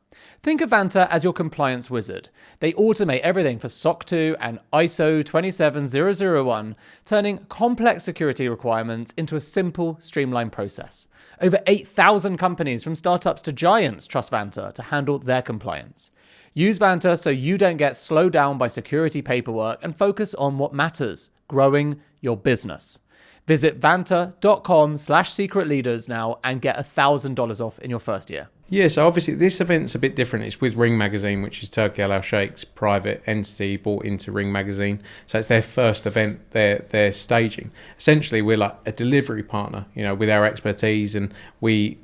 Think of Vanta as your compliance wizard. They automate everything for SOC 2 and ISO 27001, turning complex security requirements into a simple, streamlined process. Over 8,000 companies from startups to giants trust Vanta to handle their compliance. Use Vanta so you don't get slowed down by security paperwork and focus on what matters, growing your business. Visit vanta.com/secretleaders now and get $1,000 off in your first year.
Yeah, so obviously this event's a bit different. It's with Ring Magazine, which is Turki Al Sheikh's private entity bought into Ring Magazine. So it's their first event they're staging. Essentially, we're like a delivery partner, with our expertise, and we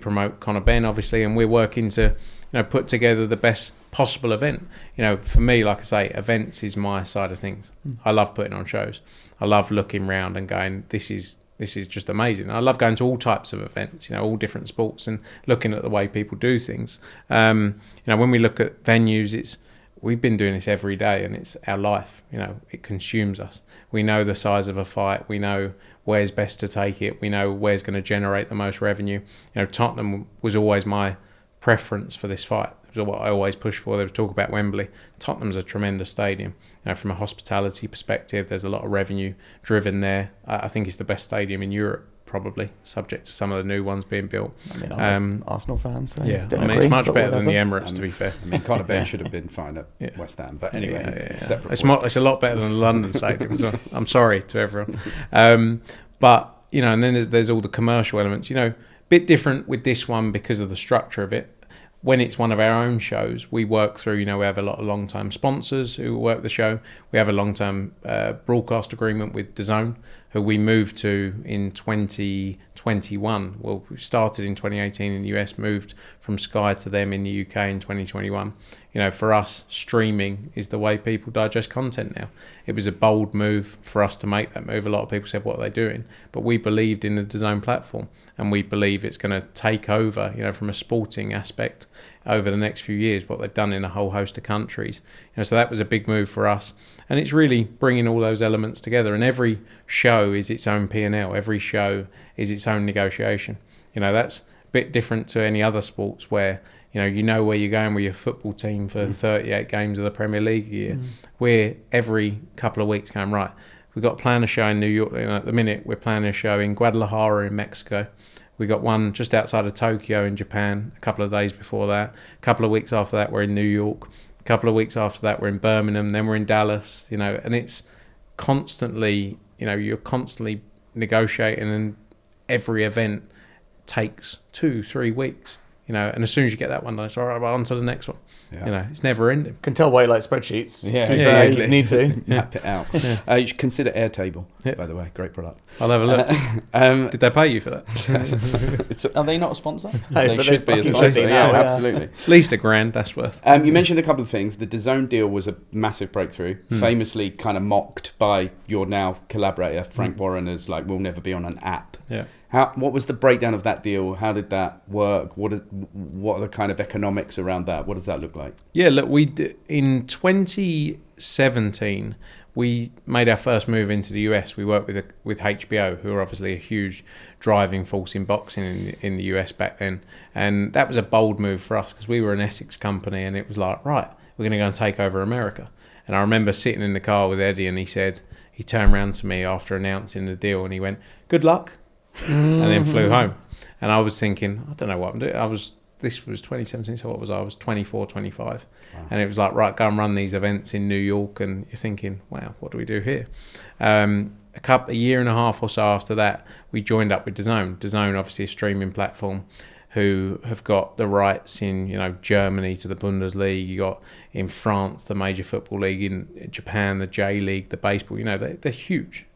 promote Conor Benn, obviously, and we're working to put together the best possible event. For me, like I say, events is my side of things. I love putting on shows. I love looking around and going, this is just amazing. I love going to all types of events, all different sports, and looking at the way people do things. When we look at venues, we've been doing this every day, and it's our life. It consumes us. We know the size of a fight. We know where's best to take it. We know where's going to generate the most revenue. Tottenham was always my preference for this fight. It was what I always push for. There was talk about Wembley. Tottenham's a tremendous stadium. From a hospitality perspective, there's a lot of revenue driven there. I think it's the best stadium in Europe, probably, subject to some of the new ones being built.
I'm an Arsenal fan, so
it's much better than the Emirates, to be fair.
Conor Benn should have been fine at West Ham, but anyway, it's separate.
It's a lot better than the London stadium as well. I'm sorry to everyone. But, and then there's all the commercial elements. Bit different with this one because of the structure of it. When it's one of our own shows, we work through, we have a lot of long-term sponsors who work the show. We have a long-term broadcast agreement with DAZN, who we moved to in 2021. Well, we started in 2018 in the US, moved from Sky to them in the UK in 2021. For us, streaming is the way people digest content now. It was a bold move for us to make that move. A lot of people said, what are they doing? But we believed in the DAZN platform, and we believe it's going to take over, from a sporting aspect over the next few years, what they've done in a whole host of countries. So that was a big move for us. And it's really bringing all those elements together. And every show is its own P&L. Every show is its own negotiation. That's a bit different to any other sports where, where you're going with your football team for 38 games of the Premier League a year. We're every couple of weeks going, right, we've got to plan a show in New York. At the minute, we're planning a show in Guadalajara in Mexico. We got one just outside of Tokyo in Japan a couple of days before that. A couple of weeks after that, we're in New York. A couple of weeks after that, we're in Birmingham. Then we're in Dallas, and it's constantly, you're constantly negotiating, and every event takes 2-3 weeks. And as soon as you get that one done, it's all right, well, on to the next one. It's never ending.
Can tell why you like spreadsheets.
Exactly.
You need to.
Map it out. You should consider Airtable, by the way. Great product.
I'll have a look. Did they pay you for that?
Are they not a sponsor?
Hey,
they should be a sponsor. Absolutely.
At least $1,000, that's worth.
You mentioned a couple of things. The DAZN deal was a massive breakthrough, famously kind of mocked by your now collaborator, Frank Warren, as we'll never be on an app.
Yeah.
What was the breakdown of that deal? How did that work? What are the kind of economics around that? What does that look like?
Yeah, look, in 2017, we made our first move into the US. We worked with HBO, who are obviously a huge driving force in boxing in the US back then. And that was a bold move for us because we were an Essex company, and it was like, right, we're going to go and take over America. And I remember sitting in the car with Eddie, and he turned around to me after announcing the deal, and he went, "Good luck," and then flew home. And I was thinking, I don't know what I'm doing. This was 2017, so what was I? I was 24, 25. Wow. And it was like, right, go and run these events in New York. And you're thinking, wow, what do we do here? A year and a half or so after that, we joined up with DAZN. DAZN, obviously a streaming platform, who have got the rights in, Germany to the Bundesliga. You got in France, the major football league, in Japan, the J League, the baseball. They're huge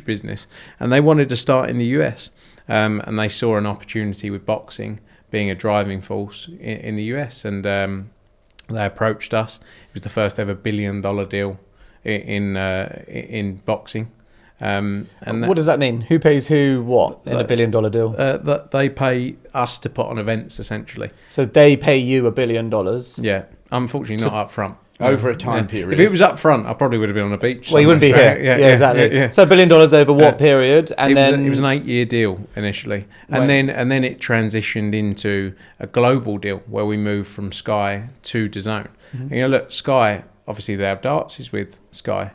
business. And they wanted to start in the US. And they saw an opportunity with boxing being a driving force in the US, and they approached us. It was the first ever $1 billion deal in boxing. And
what does that mean? Who pays who what in a $1 billion deal?
That they pay us to put on events, essentially.
So they pay you $1 billion.
Yeah, unfortunately not up front.
Over a time period.
If it was up front, I probably would have been on a beach.
Well, you wouldn't be here. Yeah, exactly. Yeah. So $1 billion over what period? And
it was an 8-year deal initially, and then it transitioned into a global deal where we moved from Sky to DAZN. Mm-hmm. And, look, Sky, obviously their darts is with Sky.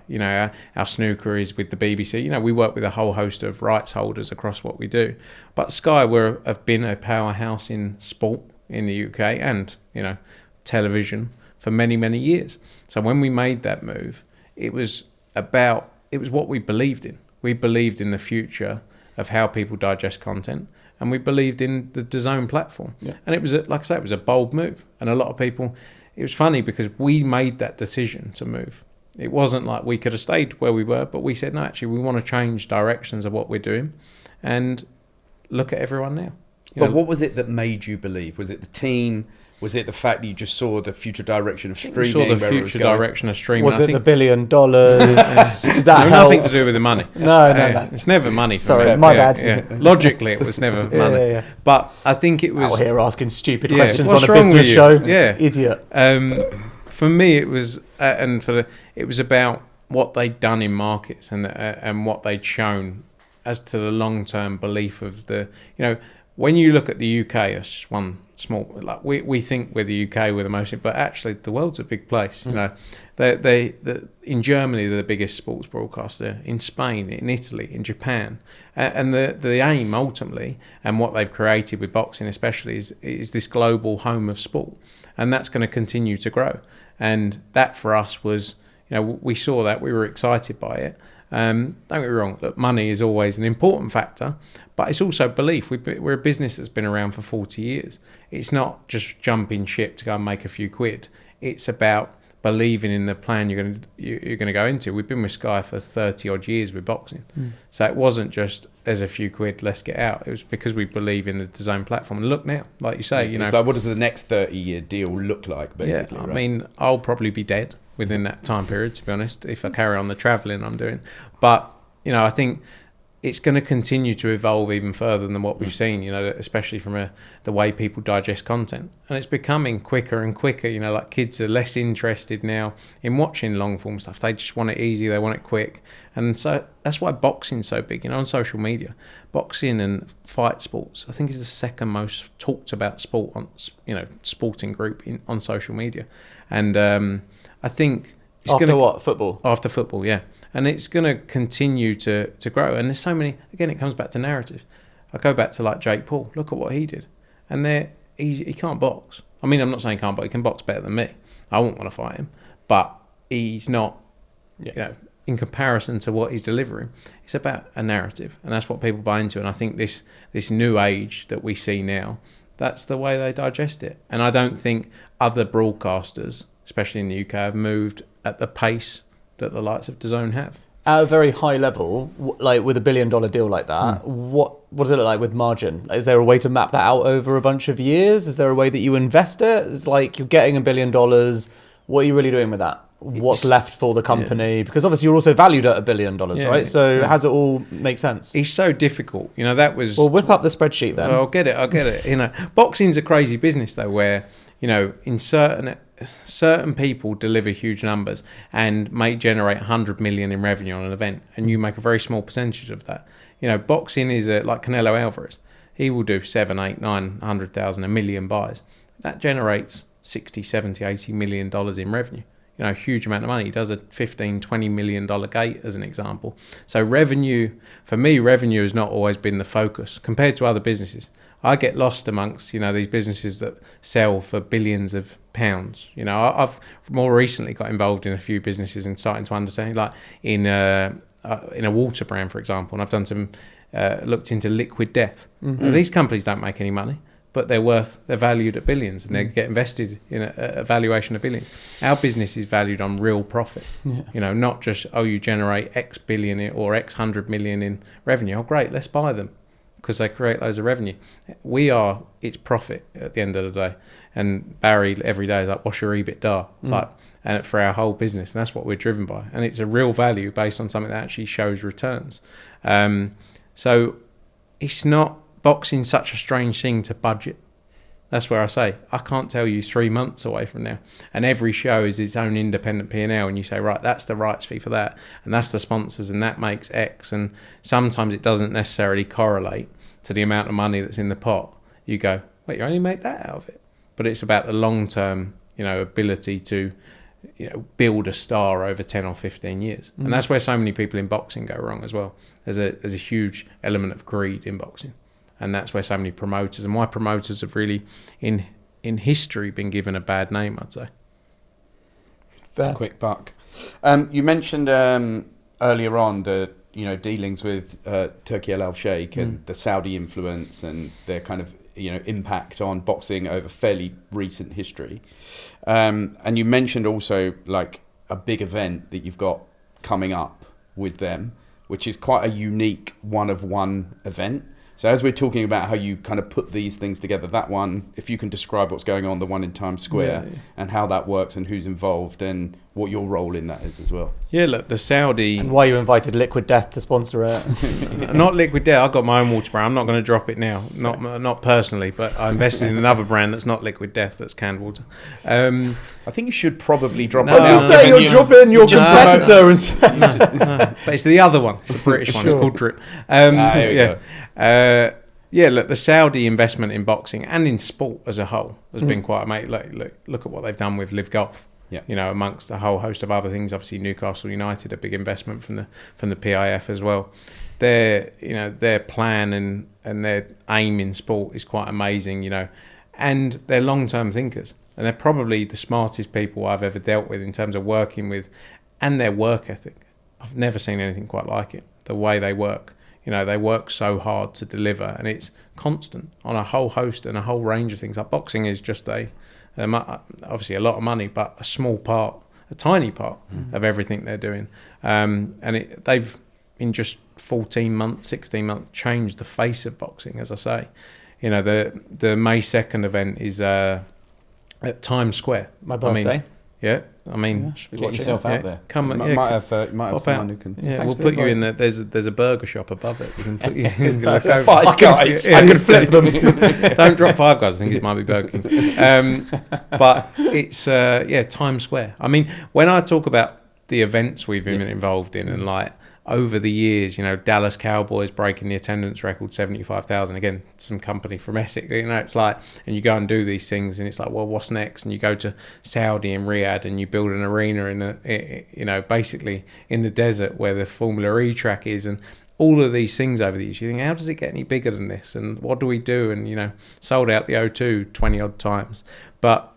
Our snooker is with the BBC. We work with a whole host of rights holders across what we do. But Sky have been a powerhouse in sport in the UK and television for many, many years. So when we made that move, it was what we believed in. We believed in the future of how people digest content, and we believed in the DAZN platform. Yeah. And it was, like I say, it was a bold move. And a lot of people, it was funny because we made that decision to move. It wasn't like we could have stayed where we were, but we said, no, actually, we want to change directions of what we're doing and look at everyone now.
But what was it that made you believe? Was it the team? Was it the fact that you just saw the future direction of streaming?
Saw the future direction of streaming.
Was it the $1 billion? Did that help?
Nothing to do with the money.
No.
It's never money.
Sorry, my bad.
Yeah. Logically, it was never money.
Yeah.
But I think it was...
Out here asking stupid questions
What's
on a business show.
Yeah.
Idiot.
For me, it was... it was about what they'd done in markets and what they'd shown as to the long-term belief of the... when you look at the UK as just one small, like we think we're the UK, we're the most, but actually the world's a big place. They in Germany they're the biggest sports broadcaster, in Spain, in Italy, in Japan, and the aim ultimately, and what they've created with boxing especially, is this global home of sport, and that's going to continue to grow. And that for us was, we saw that, we were excited by it. Don't get me wrong, look, money is always an important factor, but it's also belief. We're a business that's been around for 40 years. It's not just jumping ship to go and make a few quid. It's about believing in the plan you're going to go into. We've been with Sky for 30 odd years with boxing. So it wasn't just, there's a few quid, let's get out. It was because we believe in the DAZN platform. And look now, like you say,
So what does the next 30-year deal look like, basically?
Yeah, I mean, I'll probably be dead within that time period, to be honest, if I carry on the travelling I'm doing. But, I think it's going to continue to evolve even further than what we've seen, especially from the way people digest content. And it's becoming quicker and quicker, like kids are less interested now in watching long form stuff. They just want it easy, they want it quick. And so that's why boxing's so big, on social media. Boxing and fight sports, I think, is the second most talked about sport on, sporting group on social media. And I think...
Football?
After football, yeah. And it's going to continue to grow. And there's so many... Again, it comes back to narrative. I go back to, like, Jake Paul. Look at what he did. And he can't box. I mean, I'm not saying he can't, but he can box better than me. I wouldn't want to fight him. But he's not, in comparison to what he's delivering. It's about a narrative. And that's what people buy into. And I think this new age that we see now, that's the way they digest it. And I don't think other broadcasters, especially in the UK, have moved at the pace that the likes of DAZN have.
At a very high level, like with $1 billion deal like that, what does it look like with margin? Is there a way to map that out over a bunch of years? Is there a way that you invest it? It's like you're getting $1 billion. What are you really doing with that? What's left for the company? Yeah. Because obviously you're also valued at $1 billion, right? So how does it all make sense?
It's so difficult. That was...
Well, whip up the spreadsheet then.
I'll get it. Boxing's a crazy business though, where, in certain... certain people deliver huge numbers and may generate 100 million in revenue on an event, and you make a very small percentage of that. Boxing is like Canelo Alvarez. He will do 7, 8, 900,000, a million buys. That generates 60, 70, 80 million dollars in revenue. A huge amount of money. He does a 15, 20 million dollar gate as an example. So revenue, for me, revenue has not always been the focus compared to other businesses. I get lost amongst, these businesses that sell for billions of pounds. I've more recently got involved in a few businesses and starting to understand, like in a water brand, for example, and I've done some, looked into liquid death.
Mm-hmm.
Now, these companies don't make any money, but they're valued at billions, and they get invested in a valuation of billions. Our business is valued on real profit, not just, you generate X billion or X 100 million in revenue. Oh, great, let's buy them because they create loads of revenue. It's profit at the end of the day. And Barry every day is like, what's your EBITDA? And for our whole business, and that's what we're driven by. And it's a real value based on something that actually shows returns. So it's not, boxing's such a strange thing to budget. That's where I say, I can't tell you 3 months away from now. And every show is its own independent P&L. And you say, right, that's the rights fee for that. And that's the sponsors. And that makes X. And sometimes it doesn't necessarily correlate to the amount of money that's in the pot. You go, wait, you only make that out of it. But it's about the long-term, ability to, build a star over 10 or 15 years. And that's where so many people in boxing go wrong as well. There's a huge element of greed in boxing. And that's where so many promoters, and why promoters have really, in history, been given a bad name, I'd say.
Fair. Quick buck. You mentioned earlier on the dealings with Turki Al Sheikh and the Saudi influence and their kind of impact on boxing over fairly recent history. And you mentioned also like a big event that you've got coming up with them, which is quite a unique one-of-one event. So as we're talking about how you kind of put these things together, that one, if you can describe what's going on, the one in Times Square, and how that works and who's involved and what your role in that is as well.
Yeah, look, the Saudi...
And why you invited Liquid Death to sponsor it.
Not Liquid Death, I've got my own water brand. I'm not going to drop it now, not personally, but I invested in another brand that's not Liquid Death, that's canned water.
I think you should probably drop it.
I was going to say, you're dropping your competitor and say...
No. But it's the other one. It's a British one. It's called Drip. Look, the Saudi investment in boxing and in sport as a whole has been quite amazing. Look at what they've done with Live Golf. Yeah. Amongst a whole host of other things. Obviously, Newcastle United, a big investment from the PIF as well. Their plan and their aim in sport is quite amazing. And they're long-term thinkers, and they're probably the smartest people I've ever dealt with in terms of working with, and their work ethic. I've never seen anything quite like it. The way they work. They work so hard to deliver, and it's constant on a whole host and a whole range of things. Like boxing is just obviously a lot of money, but a small part, a tiny part of everything they're doing. And they've, in just 14 months, 16 months, changed the face of boxing, as I say. The May 2nd event is at Times Square.
My birthday.
Get yourself out there.
Come,
might have someone who can.
Yeah, we'll put you in the. There's a burger shop above it. We can put you in.
Five Guys. I can flip them.
Don't drop Five Guys. I think it might be Burger King. But it's Times Square. I mean, when I talk about the events we've been involved in, and like over the years, Dallas Cowboys breaking the attendance record, 75,000. Again, some company from Essex. It's like, and you go and do these things, and it's like, well, what's next? And you go to Saudi and Riyadh, and you build an arena basically in the desert where the Formula E track is, and all of these things over the years. You think, how does it get any bigger than this? And what do we do? And sold out the O2 20 odd times, but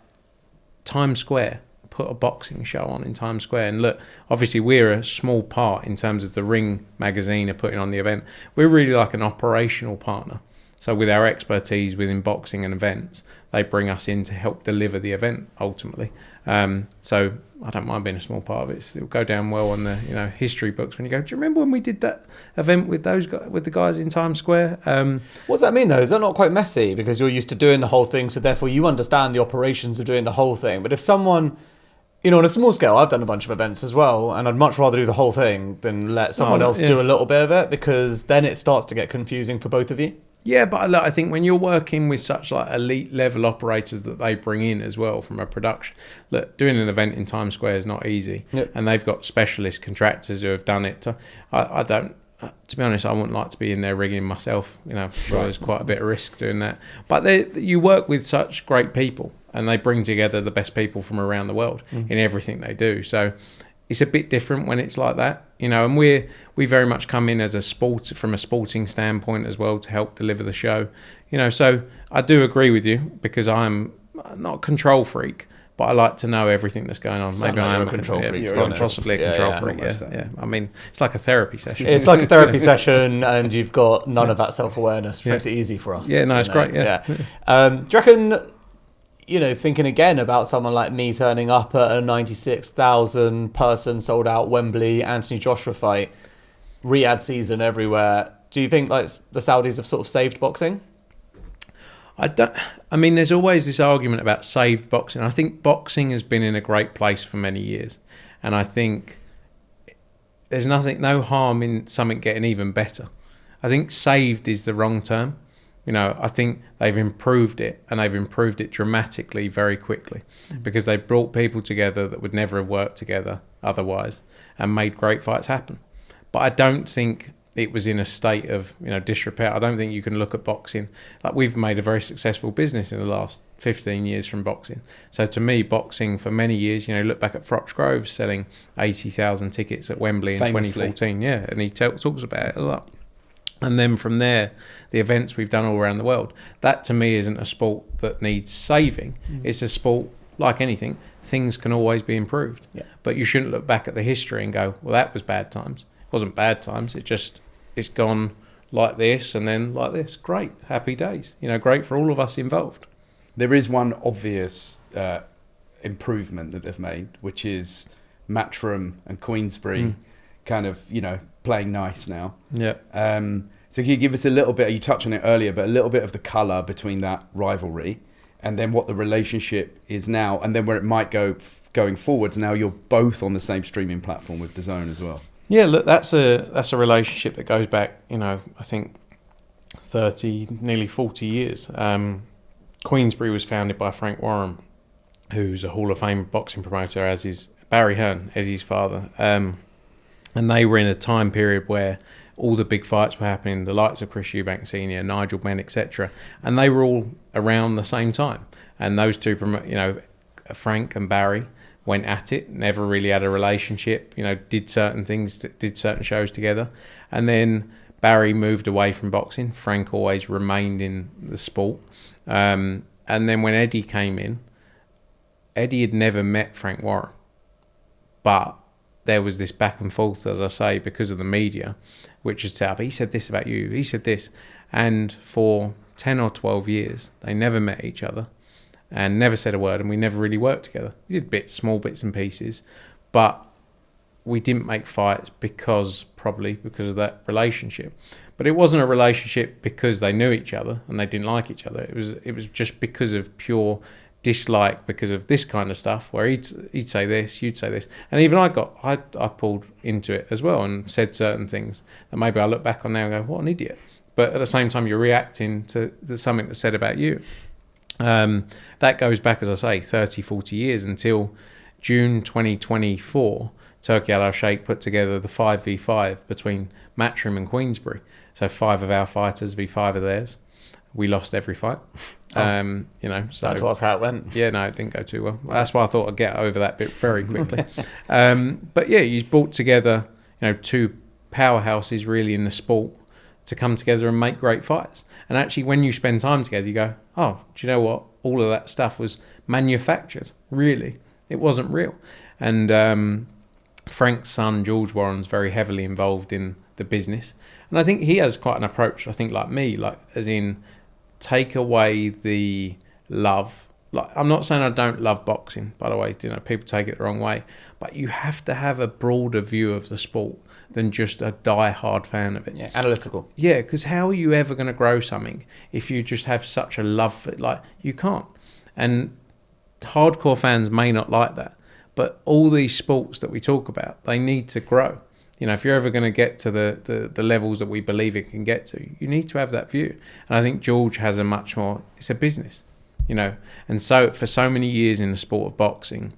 Times Square. Put a boxing show on in Times Square, and look, obviously we're a small part in terms of the Ring magazine are putting on the event. We're really like an operational partner. So with our expertise within boxing and events, they bring us in to help deliver the event ultimately. So I don't mind being a small part of it. It'll go down well on the history books when you go, do you remember when we did that event with those guys, with the guys in Times Square?
What does that mean though? Is that not quite messy because you're used to doing the whole thing, so therefore you understand the operations of doing the whole thing? But if someone, on a small scale, I've done a bunch of events as well, and I'd much rather do the whole thing than let someone else do a little bit of it, because then it starts to get confusing for both of you.
Yeah, but look, I think when you're working with such like elite level operators that they bring in as well from a production, look, doing an event in Times Square is not easy.
Yep.
And they've got specialist contractors who have done it. I don't, to be honest, I wouldn't like to be in there rigging myself. You know, there's quite a bit of risk doing that. But you work with such great people, and they bring together the best people from around the world in everything they do. So it's a bit different when it's like that, you know, and we very much come in as from a sporting standpoint as well to help deliver the show, you know. So I do agree with you, because I'm not a control freak, but I like to know everything that's going on.
Maybe I am a control freak, to be honest.
Possibly a control freak, yeah. I mean, it's like a therapy session.
It's like a therapy session, and you've got none of that self-awareness, which makes it easy for us.
Yeah, no, it's great,
Do you reckon, you know, thinking again about someone like me turning up at a 96,000 person sold out Wembley Anthony Joshua fight, Riyadh season everywhere, do you think like the Saudis have sort of saved boxing?
I mean, there's always this argument about saved boxing. I think boxing has been in a great place for many years, and I think there's no harm in something getting even better. I think saved is the wrong term. You know, I think they've improved it, and they've improved it dramatically very quickly, because they brought people together that would never have worked together otherwise, and made great fights happen. But I don't think it was in a state of, you know, disrepair. I don't think you can look at boxing like we've made a very successful business in the last 15 years from boxing. So to me, boxing for many years, you know, look back at Froch Groves selling 80,000 tickets at Wembley in 2014. Yeah, and he talks about it a lot. And then from there, the events we've done all around the world, that to me isn't a sport that needs saving. It's a sport, like anything, things can always be improved. Yeah. But you shouldn't look back at the history and go, well, that was bad times. It wasn't bad times. It's gone like this and then like this. Great. Happy days. You know, great for all of us involved.
There is one obvious improvement that they've made, which is Matchroom and Queensberry kind of, you know, playing nice now.
Yeah.
So can you give us a little bit, you touched on it earlier, but a little bit of the colour between that rivalry and then what the relationship is now, and then where it might go going forwards. Now you're both on the same streaming platform with DAZN as well.
Yeah, look, that's a relationship that goes back, you know, I think 30, nearly 40 years. Queensberry was founded by Frank Warren, who's a Hall of Fame boxing promoter, as is Barry Hearn, Eddie's father. And they were in a time period where all the big fights were happening, the likes of Chris Eubank Jr, Nigel Benn, etc. And they were all around the same time. And those two, you know, Frank and Barry, went at it, never really had a relationship, you know, did certain things, did certain shows together. And then Barry moved away from boxing. Frank always remained in the sport. And then when Eddie came in, Eddie had never met Frank Warren. But there was this back and forth, as I say, because of the media, which is set up. He said this about you, he said this. And for 10 or 12 years, they never met each other and never said a word, and we never really worked together. We did small bits and pieces, but we didn't make fights probably because of that relationship. But it wasn't a relationship because they knew each other and they didn't like each other. It was just because of pure dislike, because of this kind of stuff, where he'd say this, you'd say this, and even I pulled into it as well and said certain things that maybe I look back on now and go, what an idiot. But at the same time, you're reacting to something that's said about you. That goes back, as I say, 30, 40 years, until June 2024, Turki Al-Sheikh put together the 5v5 between Matchroom and Queensberry. So 5 of our fighters v 5 of theirs. We lost every fight. You know, so
that's how it went.
Yeah, no, it didn't go too well. That's why I thought I'd get over that bit very quickly. But yeah, you brought together, you know, two powerhouses really in the sport to come together and make great fights. And actually, when you spend time together, you go, oh, do you know what? All of that stuff was manufactured, really. It wasn't real. And Frank's son, George Warren's very heavily involved in the business. And I think he has quite an approach, I think, like me, like as in take away the love. Like, I'm not saying I don't love boxing, by the way, you know, people take it the wrong way, but you have to have a broader view of the sport than just a die-hard fan of it.
Yeah, analytical.
Yeah, because how are you ever going to grow something if you just have such a love for it? Like, you can't. And hardcore fans may not like that, but all these sports that we talk about, they need to grow. You You know, if you're ever going to get to the levels that we believe it can get to, you need to have that view. And I think George has a much more, it's a business, you know. And so for so many years in the sport of boxing,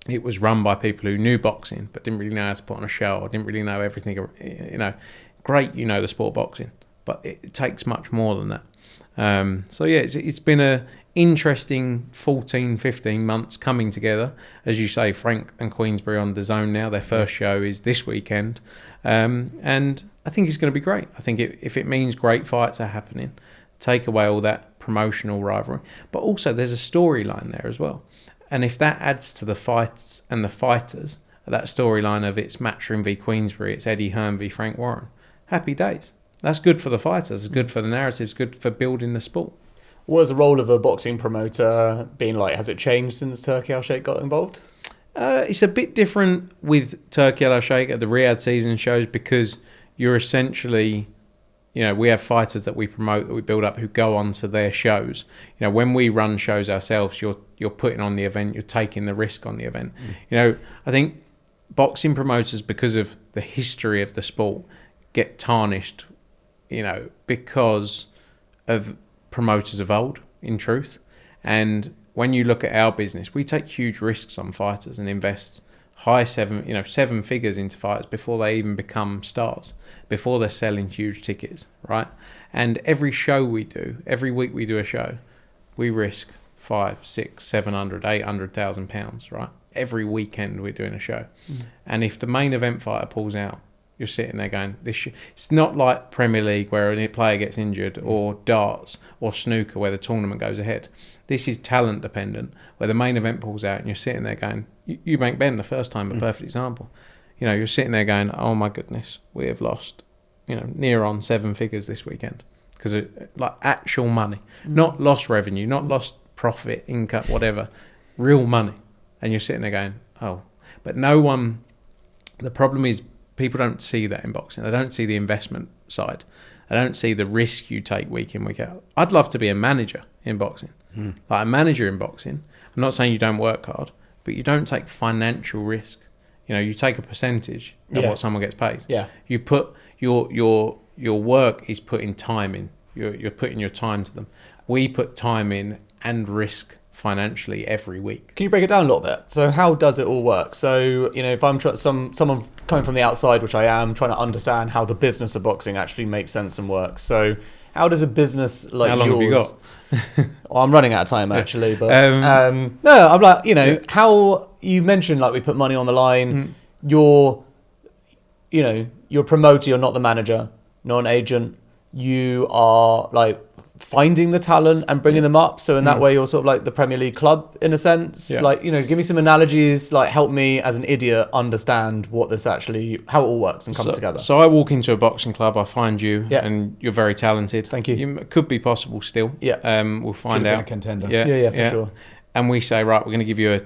it was run by people who knew boxing but didn't really know how to put on a show or didn't really know everything, you know. Great, you know, the sport of boxing, but it takes much more than that. So yeah, it's been a interesting 14, 15 months coming together. As you say, Frank and Queensbury on the Zone now. Their first show is this weekend. And I think it's going to be great. I think if it means great fights are happening, take away all that promotional rivalry. But also there's a storyline there as well. And if that adds to the fights and the fighters, that storyline of it's Matchroom v Queensbury, it's Eddie Hearn v Frank Warren, happy days. That's good for the fighters. It's good for the narratives, good for building the sport.
What is the role of a boxing promoter been like? Has it changed since Turkey Al Sheikh got involved?
It's a bit different with Turkey Al Sheikh at the Riyadh season shows because you're essentially, you know, we have fighters that we promote, that we build up, who go on to their shows. You know, when we run shows ourselves, you're putting on the event, you're taking the risk on the event. You know, I think boxing promoters, because of the history of the sport, get tarnished, you know, because of promoters of old, in truth. And when you look at our business, we take huge risks on fighters and invest seven figures into fighters before they even become stars, before they're selling huge tickets, right? And every show we do, every week we do a show, we risk 500, 600, 700, 800,000 pounds, right? Every weekend we're doing a show. And if the main event fighter pulls out, you're sitting there going, it's not like Premier League where a player gets injured, or darts or snooker where the tournament goes ahead. This is talent dependent, where the main event pulls out and you're sitting there going, Eubank Benn, the first time, a perfect example. You know, you're sitting there going, oh my goodness, we have lost, you know, near on 7 figures this weekend. Because like actual money, not lost revenue, not lost profit, income, whatever, real money. And you're sitting there going, oh, but no one, the problem is, people don't see that in boxing. They don't see the investment side. They don't see the risk you take week in, week out. I'd love to be a manager in boxing. Like a manager in boxing. I'm not saying you don't work hard, but you don't take financial risk. You know, you take a percentage of what someone gets paid. Yeah. You put your work is putting time in. You're putting your time to them. We put time in and risk financially every week.
Can you break it down a little bit? So how does it all work? So, you know, if I'm someone coming from the outside, which I am, trying to understand how the business of boxing actually makes sense and works. So how does a business like yours...
How long have you got?
Well, I'm running out of time actually, but no, I'm like, you know, how you mentioned like we put money on the line. You're a promoter, you're not the manager, not an agent. You are like finding the talent and bringing them up. So in that way, you're sort of like the Premier League club in a sense. Yeah. Like, you know, give me some analogies, like help me as an idiot understand what this actually, how it all works and comes together.
So I walk into a boxing club, I find you, and you're very talented.
Thank you.
It could be possible still.
Yeah.
We'll find out.
A contender. Yeah, for sure.
And we say, right, we're going to give you a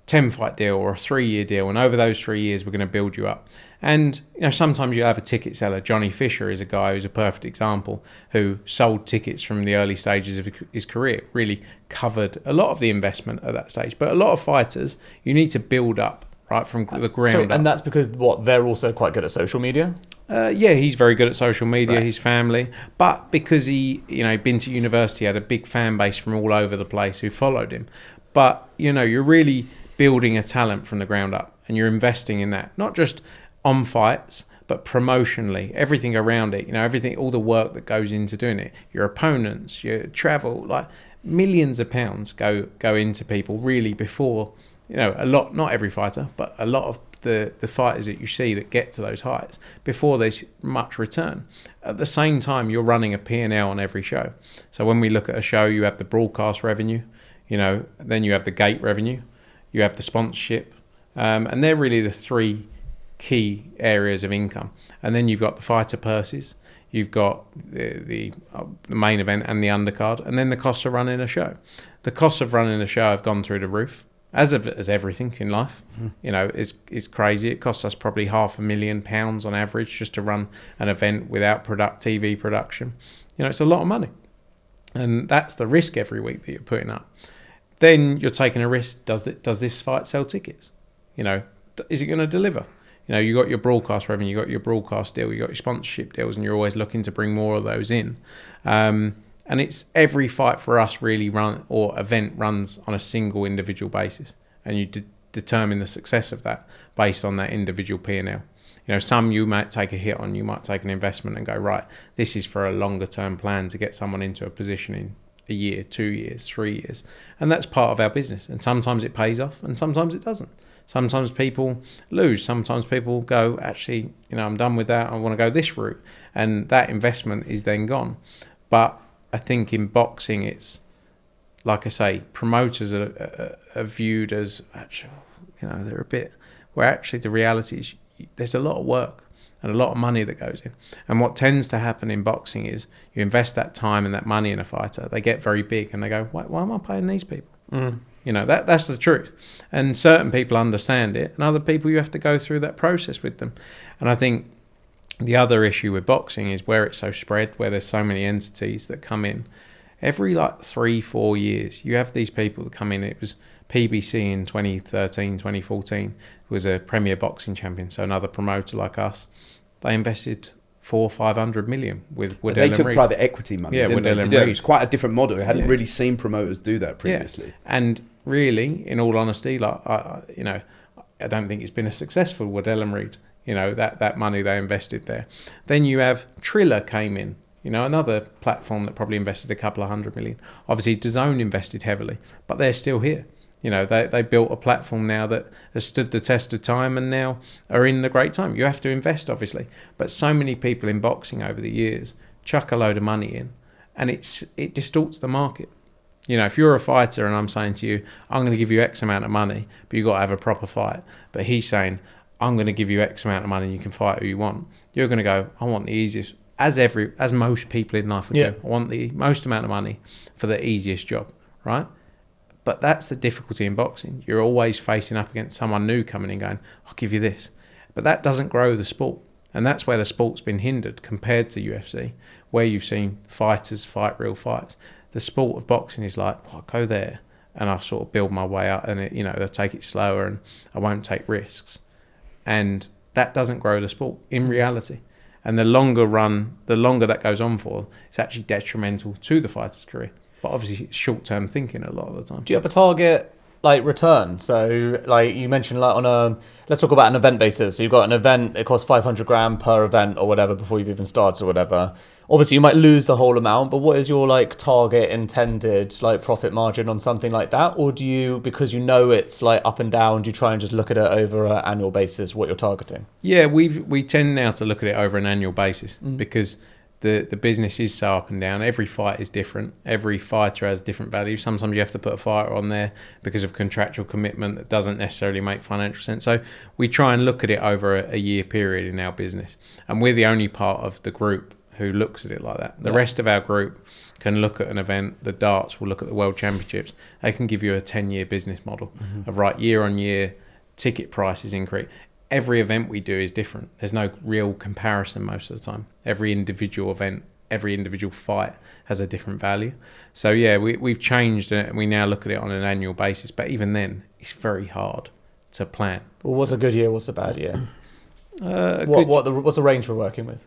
10-fight deal or a 3-year deal, and over those 3 years, we're going to build you up. And you know, sometimes you have a ticket seller. Johnny Fisher is a guy who's a perfect example, who sold tickets from the early stages of his career, really covered a lot of the investment at that stage. But a lot of fighters, you need to build up right from the ground up.
And that's because they're also quite good at social media.
Yeah, he's very good at social media, his family, but because he, you know, been to university, had a big fan base from all over the place who followed him. But you know, you're really building a talent from the ground up, and you're investing in that, not just on fights, but promotionally, everything around it, you know, everything, all the work that goes into doing it, your opponents, your travel, like millions of pounds go into people really before, you know, a lot, not every fighter, but a lot of the fighters that you see that get to those heights before there's much return. At the same time, you're running a P&L on every show. So when we look at a show, you have the broadcast revenue, you know, then you have the gate revenue, you have the sponsorship, and they're really the three key areas of income. And then you've got the fighter purses, you've got the main event and the undercard, and then the cost of running a show. The costs of running a show have gone through the roof, as everything in life. You know, is crazy. It costs us probably £500,000 on average just to run an event without TV production. You know, it's a lot of money, and that's the risk every week that you're putting up. Then you're taking a risk. Does this fight sell tickets? You know, is it going to deliver? You know, you got your broadcast revenue, you got your broadcast deal, you got your sponsorship deals, and you're always looking to bring more of those in. And it's every fight for us really event runs on a single individual basis, and you determine the success of that based on that individual P&L. You know, some you might take a hit on, you might take an investment and go, right, this is for a longer term plan to get someone into a position in a year, 2 years, 3 years. And that's part of our business. And sometimes it pays off and sometimes it doesn't. Sometimes people lose. Sometimes people go, actually, you know, I'm done with that. I want to go this route. And that investment is then gone. But I think in boxing, it's, like I say, promoters are viewed as, actually, you know, they're a bit, where actually the reality is there's a lot of work and a lot of money that goes in. And what tends to happen in boxing is you invest that time and that money in a fighter, they get very big and they go, why am I paying these people? You know, that's the truth. And certain people understand it, and other people you have to go through that process with them. And I think the other issue with boxing is where it's so spread, where there's so many entities that come in. Every 3-4 years, you have these people that come in. It was PBC in 2013, 2014, was a premier boxing champion, so another promoter like us. They invested 400-500 million with Waddell
They took
Reed.
private equity money.
Yeah,
didn't
Waddell
they?
and
It
Reed.
was quite a different model. I hadn't
Yeah.
really seen promoters do that previously.
Yeah. And really, in all honesty, you know, I don't think it's been a successful Waddell and Reed. You know, that money they invested there. Then you have Triller came in. You know, another platform that probably invested a couple of 100 million. Obviously, DAZN invested heavily, but they're still here. You know, they built a platform now that has stood the test of time and now are in the great time. You have to invest, obviously. But so many people in boxing over the years chuck a load of money in, and it distorts the market. You know, if you're a fighter and I'm saying to you, I'm going to give you X amount of money, but you've got to have a proper fight. But he's saying, I'm going to give you X amount of money and you can fight who you want. You're going to go, I want the easiest, as most people in life would do. I want the most amount of money for the easiest job, right? But that's the difficulty in boxing. You're always facing up against someone new coming in going, I'll give you this. But that doesn't grow the sport. And that's where the sport's been hindered compared to UFC, where you've seen fighters fight real fights. The sport of boxing is like, well, I'll go there and I'll sort of build my way up and, they'll take it slower and I won't take risks. And that doesn't grow the sport in reality. And the longer that goes on for, it's actually detrimental to the fighter's career. But obviously it's short-term thinking a lot of the time.
Do you have a target return? So you mentioned let's talk about an event basis. So you've got an event, it costs 500 grand per event or whatever before you've even started or whatever. Obviously you might lose the whole amount, but what is your target intended profit margin on something like that? Or do you, because you know it's up and down, do you try and just look at it over an annual basis, what you're targeting?
Yeah, we tend now to look at it over an annual basis because the business is so up and down. Every fight is different. Every fighter has different value. Sometimes you have to put a fighter on there because of contractual commitment that doesn't necessarily make financial sense. So we try and look at it over a year period in our business. And we're the only part of the group who looks at it like that. The rest of our group can look at an event. The darts will look at the World Championships. They can give you a 10-year business model of year on year, ticket prices increase. Every event we do is different. There's no real comparison most of the time. Every individual event, every individual fight has a different value. So yeah, we've changed it and we now look at it on an annual basis. But even then, it's very hard to plan.
Well, what's a good year? What's a bad year? What's the range we're working with?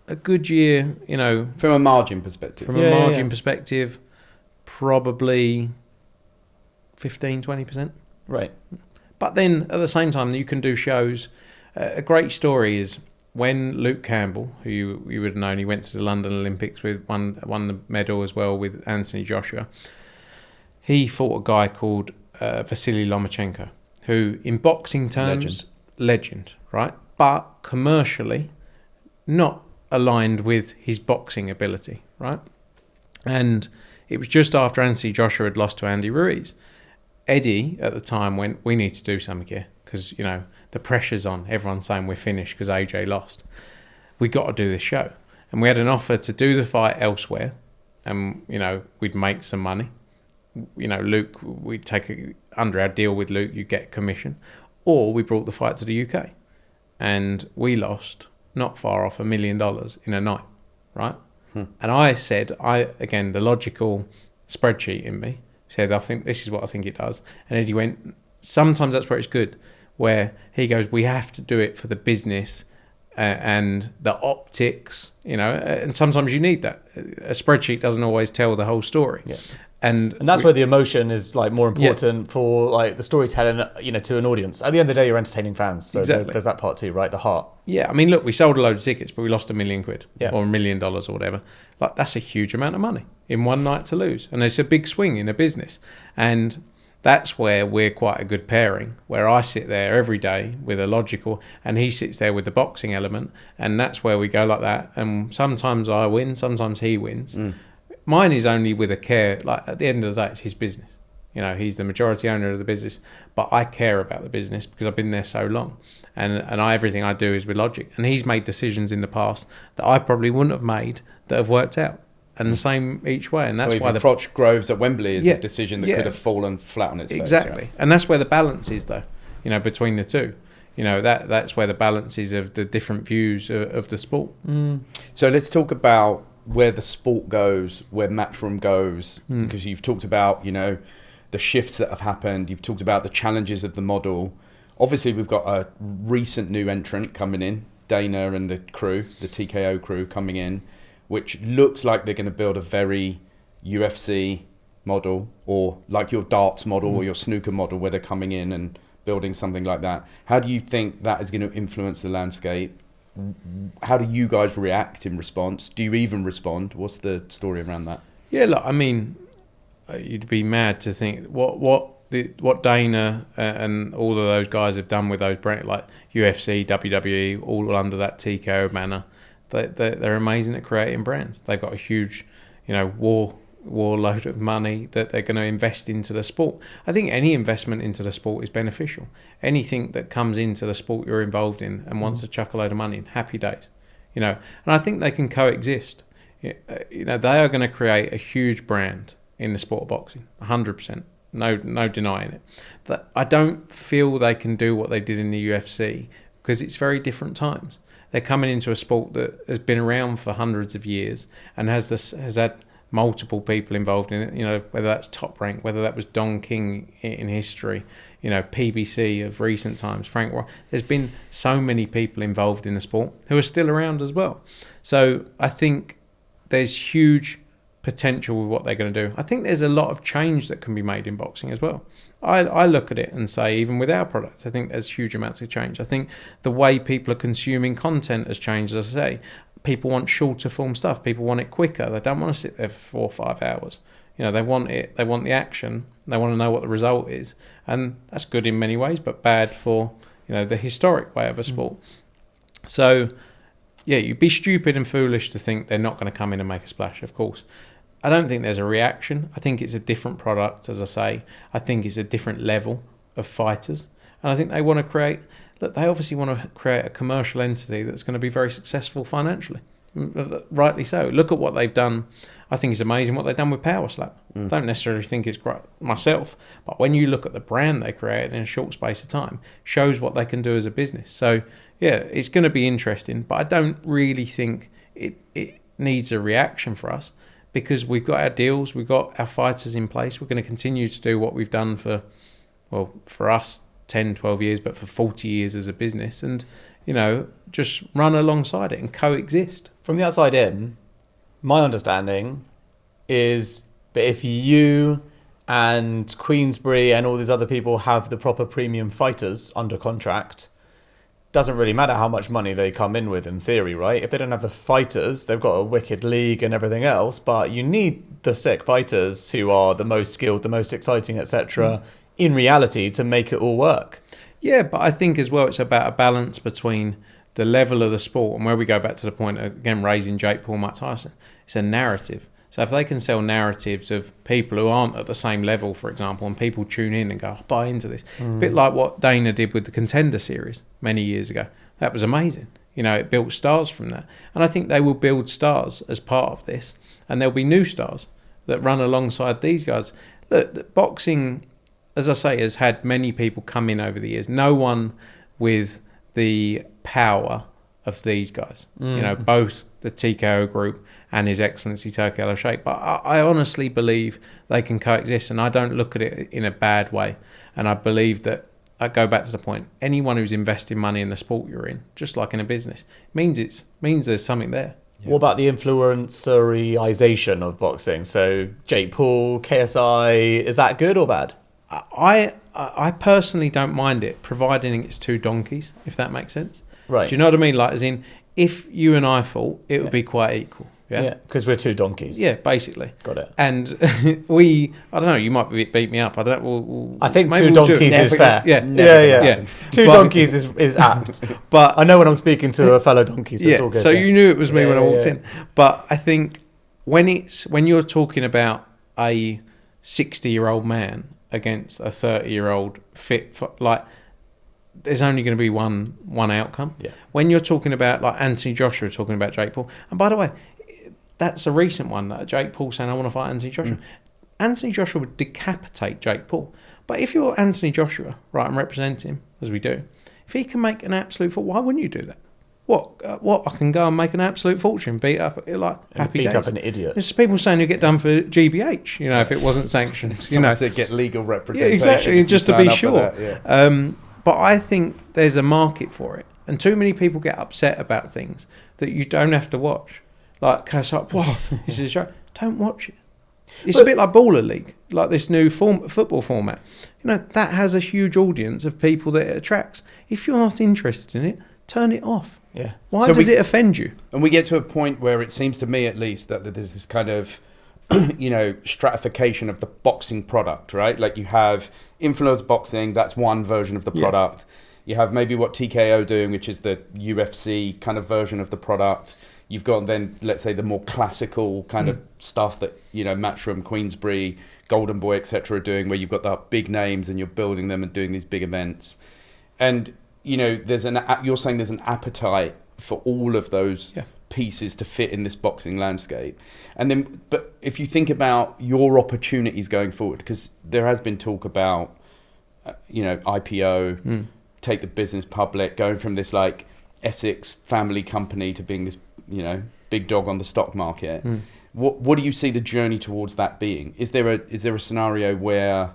A good year,
from a margin perspective.
Perspective, probably 15-20%.
Right.
But then at the same time, you can do shows. A great story is when Luke Campbell, who you would have known, he went to the London Olympics with won the medal as well with Anthony Joshua. He fought a guy called Vasily Lomachenko, who in boxing terms, legend, right? But commercially, not aligned with his boxing ability, right? And it was just after Anthony Joshua had lost to Andy Ruiz. Eddie at the time went, we need to do something here because, the pressure's on. Everyone's saying we're finished because AJ lost. We got to do this show. And we had an offer to do the fight elsewhere and, we'd make some money. Luke, we'd take under our deal with Luke, you get commission. Or we brought the fight to the UK. And we lost not far off $1 million in a night, right? And I said, again, the logical spreadsheet in me said, I think this is what I think it does. And Eddie went, sometimes that's where it's good. where he goes, we have to do it for the business and the optics, and sometimes you need that. A spreadsheet doesn't always tell the whole story.
Yeah.
And
that's where the emotion is like more important for like the storytelling, to an audience. At the end of the day, you're entertaining fans. So
Exactly.
there's that part too, right? The heart.
Yeah, I mean, look, we sold a load of tickets, but we lost £1 million or $1 million or whatever. Like, that's a huge amount of money in one night to lose. And it's a big swing in a business. And that's where we're quite a good pairing, where I sit there every day with a logical, and he sits there with the boxing element. And that's where we go like that. And sometimes I win, sometimes he wins. Mine is only with a care. Like, at the end of the day, it's his business. He's the majority owner of the business, but I care about the business because I've been there so long, and everything I do is with logic. And he's made decisions in the past that I probably wouldn't have made that have worked out, and the same each way. And that's why the
Froch Groves at Wembley is a decision that could have fallen flat on its face.
Exactly, right? And that's where the balance is, though. Between the two. That's where the balance is of the different views of the sport.
So let's talk about where the sport goes, where Matchroom goes, because you've talked about, the shifts that have happened. You've talked about the challenges of the model. Obviously, we've got a recent new entrant coming in, Dana and the crew, the TKO crew coming in, which looks like they're going to build a very UFC model, or like your darts model or your snooker model, where they're coming in and building something like that. How do you think that is going to influence the landscape? How do you guys react in response? Do you even respond? What's the story around that?
Yeah, look, I mean, you'd be mad to think what Dana and all of those guys have done with those brands, like UFC, WWE, all under that TKO banner. They're amazing at creating brands. They've got a huge, warload of money that they're going to invest into the sport. I think any investment into the sport is beneficial. Anything that comes into the sport you're involved in and wants to chuck a load of money in, happy days. And I think they can coexist. They are going to create a huge brand in the sport of boxing, 100%. No denying it. That I don't feel they can do what they did in the UFC because it's very different times. They're coming into a sport that has been around for hundreds of years and has had multiple people involved in it, whether that's Top Rank, whether that was Don King in history, PBC of recent times, Frank Roy. There's been so many people involved in the sport who are still around as well. So I think there's huge potential with what they're going to do. I think there's a lot of change that can be made in boxing as well. I look at it and say, even with our product, I think there's huge amounts of change. I think the way people are consuming content has changed, as I say. People want shorter form stuff. People want it quicker. They don't want to sit there for 4 or 5 hours. They want it. They want the action. They want to know what the result is. And that's good in many ways, but bad for, the historic way of a sport. So, yeah, you'd be stupid and foolish to think they're not going to come in and make a splash, of course. I don't think there's a reaction. I think it's a different product, as I say. I think it's a different level of fighters. And I think they want to create... Look, they obviously want to create a commercial entity that's going to be very successful financially. Rightly so. Look at what they've done. I think it's amazing what they've done with Power Slap. Don't necessarily think it's great myself, but when you look at the brand they created in a short space of time, shows what they can do as a business. So, yeah, it's going to be interesting, but I don't really think it needs a reaction for us because we've got our deals, we've got our fighters in place. We're going to continue to do what we've done for us, 10, 12 years, but for 40 years as a business, and just run alongside it and coexist.
From the outside in, my understanding is that if you and Queensberry and all these other people have the proper premium fighters under contract, doesn't really matter how much money they come in with in theory, right? If they don't have the fighters, they've got a wicked league and everything else, but you need the sick fighters who are the most skilled, the most exciting, etc. In reality to make it all work.
Yeah, but I think as well it's about a balance between the level of the sport and where we go back to the point of, again, raising Jake Paul, Mike Tyson. It's a narrative. So if they can sell narratives of people who aren't at the same level, for example, and people tune in and go, I'll buy into this. A bit like what Dana did with the Contender series many years ago. That was amazing. It built stars from that. And I think they will build stars as part of this. And there'll be new stars that run alongside these guys. Look, boxing, as I say, has had many people come in over the years. No one with the power of these guys. Both the TKO group and His Excellency Turki Al-Sheikh. But I honestly believe they can coexist, and I don't look at it in a bad way. And I believe that I go back to the point. Anyone who's investing money in the sport you're in, just like in a business, means there's something there.
Yeah. What about the influencerization of boxing? So Jake Paul, KSI, is that good or bad?
I personally don't mind it, providing it's two donkeys, if that makes sense.
Right.
Do you know what I mean? Like, as in, if you and I fought, it would be quite equal.
Yeah, because we're two donkeys.
Yeah, basically.
Got it.
And I don't know, you might beat me up. I don't.
I think two donkeys is fair.
Yeah.
Two donkeys is apt.
But
I know when I'm speaking to a fellow donkey, so it's all good.
So you knew it was me when I walked in. But I think when you're talking about a 60-year-old man against a 30-year-old fit, like, there's only going to be one outcome.
Yeah.
When you're talking about, like, Anthony Joshua talking about Jake Paul, and by the way, that's a recent one, that Jake Paul saying, I want to fight Anthony Joshua. Anthony Joshua would decapitate Jake Paul. But if you're Anthony Joshua, right, and represent him, as we do, if he can make an absolute fortune, why wouldn't you do that? What? I can go and make an absolute fortune, beat up, like, happy days.
Beat up an idiot.
There's people saying you get done for GBH, if it wasn't sanctioned.
To get legal representation.
Yeah, exactly, just to be sure.
That,
but I think there's a market for it. And too many people get upset about things that you don't have to watch. Like, it's like, whoa, this is a show. Don't watch it. It's a bit like Baller League, like this new football format. That has a huge audience of people that it attracts. If you're not interested in it, turn it off.
Yeah.
Why does it offend you?
And we get to a point where it seems to me, at least, that there's this kind of, stratification of the boxing product, right? Like, you have influencer boxing, that's one version of the product. You have maybe what TKO doing, which is the UFC kind of version of the product. You've got then, let's say, the more classical kind of stuff that, Matchroom, Queensbury, Golden Boy, etc. are doing, where you've got the big names and you're building them and doing these big events. And, you're saying there's an appetite for all of those pieces to fit in this boxing landscape. And then, but if you think about your opportunities going forward, because there has been talk about, IPO, take the business public, going from this, like, Essex family company to being this, big dog on the stock market. What do you see the journey towards that being? Is there a scenario where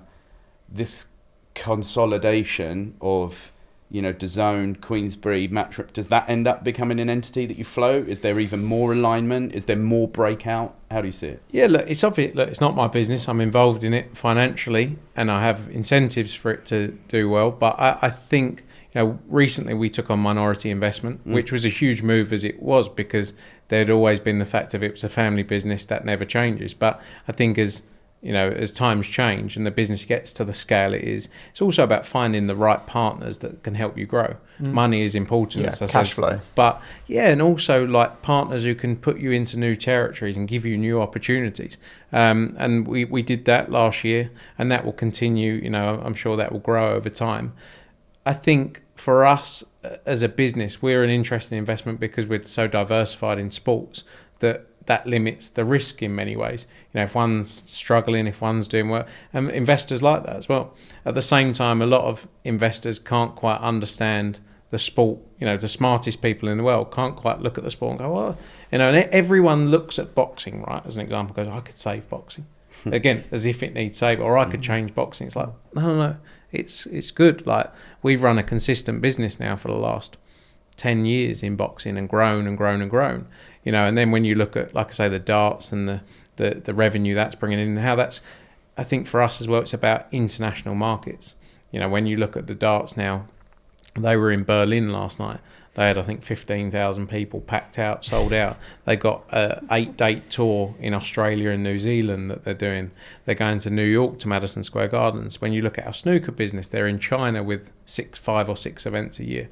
this consolidation of, DAZN, Queensbury, Matchroom, does that end up becoming an entity that you float? Is there even more alignment? Is there more breakout? How do you see it?
Yeah, look, it's obvious. Look, it's not my business. I'm involved in it financially, and I have incentives for it to do well. But I think, recently we took on minority investment, which was a huge move as it was, because there'd always been the fact of it was a family business that never changes. But I think as times change and the business gets to the scale it is, it's also about finding the right partners that can help you grow. Money is important, as I said.
Cash flow.
But and also, like, partners who can put you into new territories and give you new opportunities. And we did that last year, and that will continue. I'm sure that will grow over time. I think for us as a business, we're an interesting investment because we're so diversified in sports that limits the risk in many ways. If one's struggling, if one's doing well, and investors like that as well. At the same time, a lot of investors can't quite understand the sport. The smartest people in the world can't quite look at the sport and go, well, and everyone looks at boxing, right, as an example, goes, I could save boxing. Again, as if it needs saving, or I could change boxing. It's like, no, it's good. Like, we've run a consistent business now for the last 10 years in boxing and grown and grown and grown. And then when you look at, like I say, the darts and the revenue that's bringing in, and how that's, I think for us as well, it's about international markets. When you look at the darts now, they were in Berlin last night. They had, I think, 15,000 people packed out, sold out. They got an 8-date tour in Australia and New Zealand that they're doing. They're going to New York to Madison Square Gardens. When you look at our snooker business, they're in China with 5 or 6 events a year.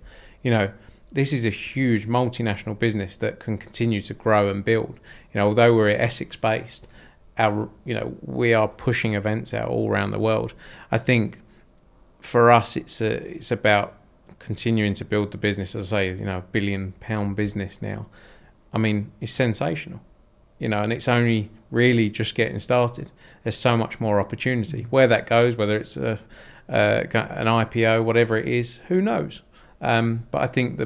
This is a huge multinational business that can continue to grow and build. Although we're Essex based, we are pushing events out all around the world. I think for us, it's about continuing to build the business. As I say, £1 billion business now. I mean, it's sensational, and it's only really just getting started. There's so much more opportunity. Where that goes, whether it's an IPO, whatever it is, who knows? But I think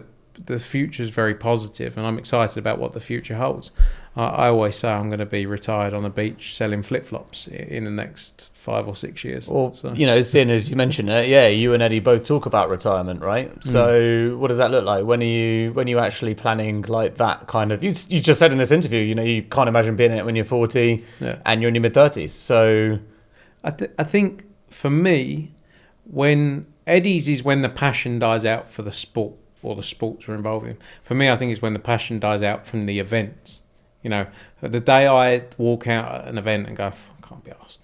the future's very positive, and I'm excited about what the future holds. I always say I'm going to be retired on the beach selling flip-flops in the next 5 or 6 years.
Well, seeing as you mentioned it, you and Eddie both talk about retirement, right? So what does that look like? When are you actually planning like that kind of? You just said in this interview, you can't imagine being in it when you're 40 and you're in your mid-30s. So
I think for me, when Eddie's is when the passion dies out for the sport or the sports we're involved in. For me, I think it's when the passion dies out from the events. The day I walk out at an event and go, I can't be arsed.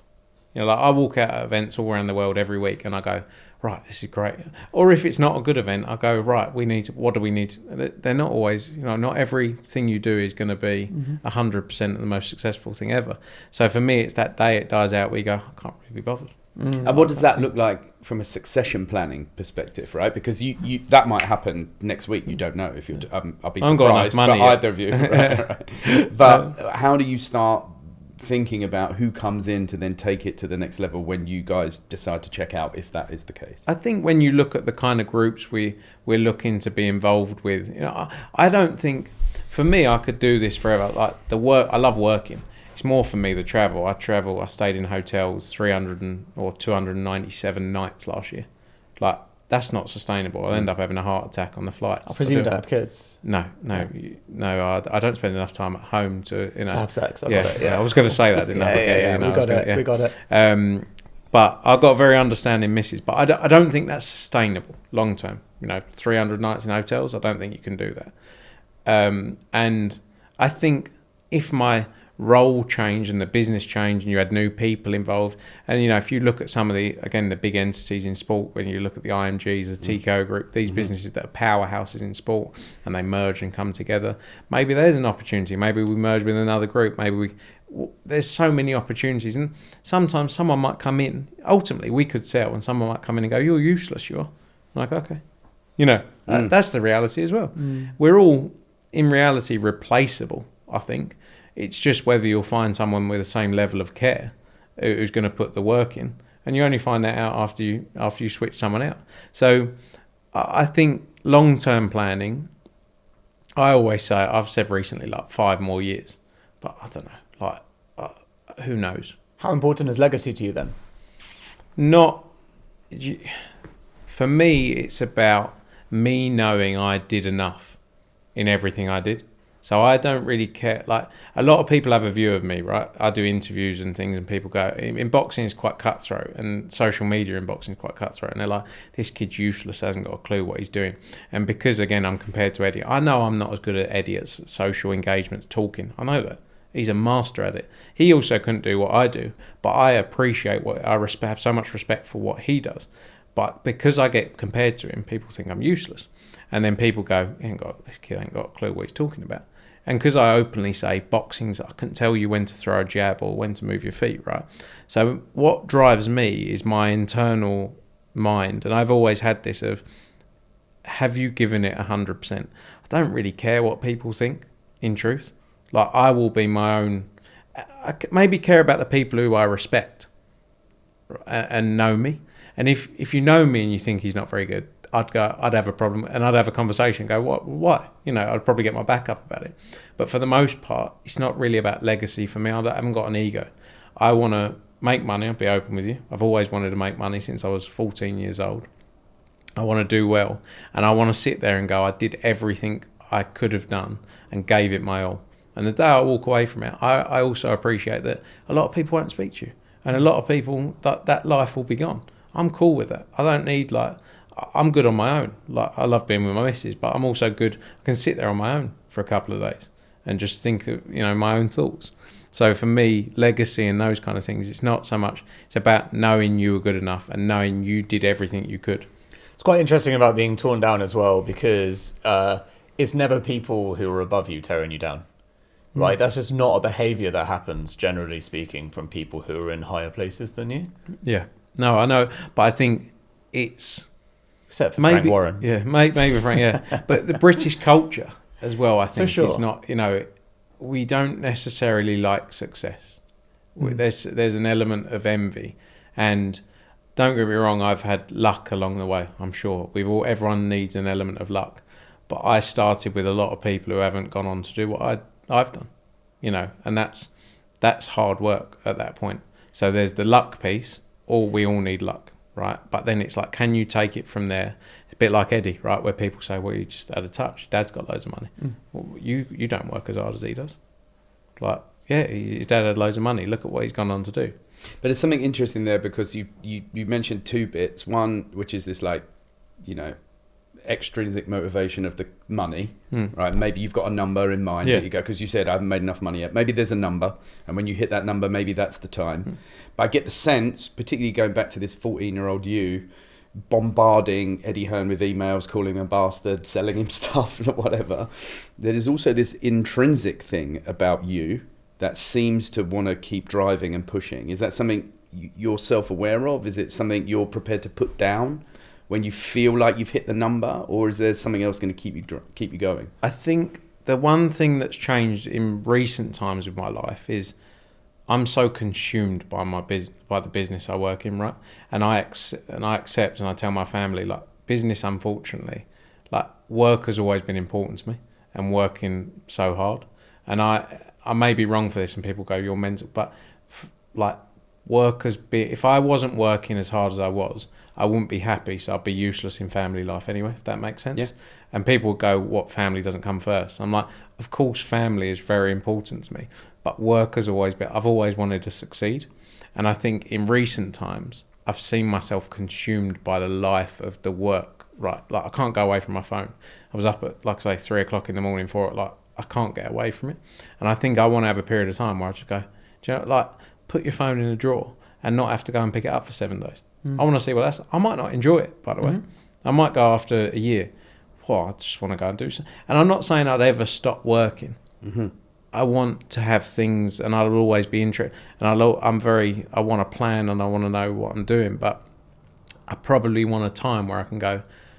I walk out at events all around the world every week and I go, right, this is great. Or if it's not a good event, I go, right, what do we need? They're not always, not everything you do is going to be 100% of the most successful thing ever. So for me, it's that day it dies out where you go, I can't really be bothered.
And what does that look like from a succession planning perspective, right? Because you that might happen next week. You don't know if you're. I'll be surprised for either of you. Right. But how do you start thinking about who comes in to then take it to the next level when you guys decide to check out, if that is the case?
I think when you look at the kind of groups we're looking to be involved with, I don't think, for me, I could do this forever. Like the work, I love working. It's more for me the travel. I stayed in hotels 297 nights last year. Like, that's not sustainable. I'll end up having a heart attack on the flights.
I presume you don't have kids.
No. I don't spend enough time at home to
have sex.
I was going to say that, didn't I?
We got it.
But I've got a very understanding missus. But I don't think that's sustainable long term. 300 nights in hotels. I don't think you can do that. And I think if my role change and the business change and you had new people involved, and if you look at some of the big entities in sport, when you look at the IMGs, the TKO group, these businesses that are powerhouses in sport and they merge and come together, maybe there's an opportunity. Maybe we merge with another group. There's so many opportunities, and sometimes someone might come in, ultimately we could sell, and someone might come in and go, you're useless, you are. I'm like, okay. That's the reality as well. We're all in reality replaceable, I think. It's just whether you'll find someone with the same level of care who's going to put the work in, and you only find that out after you switch someone out. So I think long-term planning, I always say, I've said recently, like 5 more years, but I don't know, who knows?
How important is legacy to you then?
For me, it's about me knowing I did enough in everything I did. So I don't really care. Like, a lot of people have a view of me, right? I do interviews and things, and people go, in boxing it's quite cutthroat, and social media in boxing is quite cutthroat, and they're like, this kid's useless, hasn't got a clue what he's doing. And because, again, I'm compared to Eddie, I know I'm not as good at Eddie at social engagement, talking. I know that. He's a master at it. He also couldn't do what I do, but I appreciate have so much respect for what he does. But because I get compared to him, people think I'm useless. And then people go, this kid ain't got a clue what he's talking about. And because I openly say I can tell you when to throw a jab or when to move your feet, right? So what drives me is my internal mind. And I've always had this of, have you given it 100%? I don't really care what people think, in truth. Like, I will be my own. I maybe care about the people who I respect and know me. And if you know me and you think he's not very good, I'd have a problem, and I'd have a conversation and go, what, why? I'd probably get my back up about it. But for the most part, it's not really about legacy for me. I haven't got an ego. I want to make money. I'll be open with you. I've always wanted to make money since I was 14 years old. I want to do well, and I want to sit there and go, I did everything I could have done and gave it my all. And the day I walk away from it, I also appreciate that a lot of people won't speak to you, and a lot of people, that life will be gone. I'm cool with that. I don't need, I'm good on my own. I love being with my missus, but I'm also good. I can sit there on my own for a couple of days and just think of, my own thoughts. So for me, legacy and those kind of things, it's not so much, it's about knowing you were good enough and knowing you did everything you could.
It's quite interesting about being torn down as well, because it's never people who are above you tearing you down. Right? That's just not a behavior that happens, generally speaking, from people who are in higher places than you.
Yeah. No, I know. But I think it's...
Except for Frank Warren.
Yeah, maybe Frank, yeah. But the British culture as well, I think, is not, we don't necessarily like success. There's an element of envy. And don't get me wrong, I've had luck along the way, I'm sure. Everyone needs an element of luck. But I started with a lot of people who haven't gone on to do what I've done, you know, and that's hard work at that point. So there's the luck piece, or we all need luck, right? But then it's like, can you take it from there? It's a bit like Eddie, right? Where people say, well, he just had a touch. Dad's got loads of money. Well, you don't work as hard as he does. Like, yeah, his dad had loads of money. Look at what he's gone on to do.
But there's something interesting there, because you mentioned two bits. One, which is this, like, you know, extrinsic motivation of the money, right? Maybe you've got a number in mind that you go, because you said I haven't made enough money yet. Maybe there's a number, and when you hit that number, maybe that's the time. But I get the sense, particularly going back to this 14-year-old you, bombarding Eddie Hearn with emails, calling him a bastard, selling him stuff, whatever. There is also this intrinsic thing about you that seems to want to keep driving and pushing. Is that something you're self-aware of? Is it something you're prepared to put down when you feel like you've hit the number, or is there something else going to keep you going?
I think the one thing that's changed in recent times with my life is I'm so consumed by by the business I work in, right? And I accept and I tell my family, like, business, unfortunately, like, work has always been important to me, and working so hard. And I may be wrong for this, and people go, you're mental, but like, work has been, if I wasn't working as hard as I was, I wouldn't be happy, so I'd be useless in family life anyway, if that makes sense. Yeah. And people would go, what, family doesn't come first? I'm like, of course family is very important to me, but work has always been, I've always wanted to succeed. And I think in recent times, I've seen myself consumed by the life of the work, right? Like, I can't go away from my phone. I was up at, like, say, 3 o'clock in the morning for it, like, I can't get away from it. And I think I want to have a period of time where I just go, do you know, like, put your phone in a drawer and not have to go and pick it up for 7 days. I want to see what that's. I might not enjoy it, by the way. I might go after a year. Well, I just want to go and do something. And I'm not saying I'd ever stop working. I want to have things, and I'll always be interested. And I want to plan, and I want to know what I'm doing. But I probably want a time where I can go,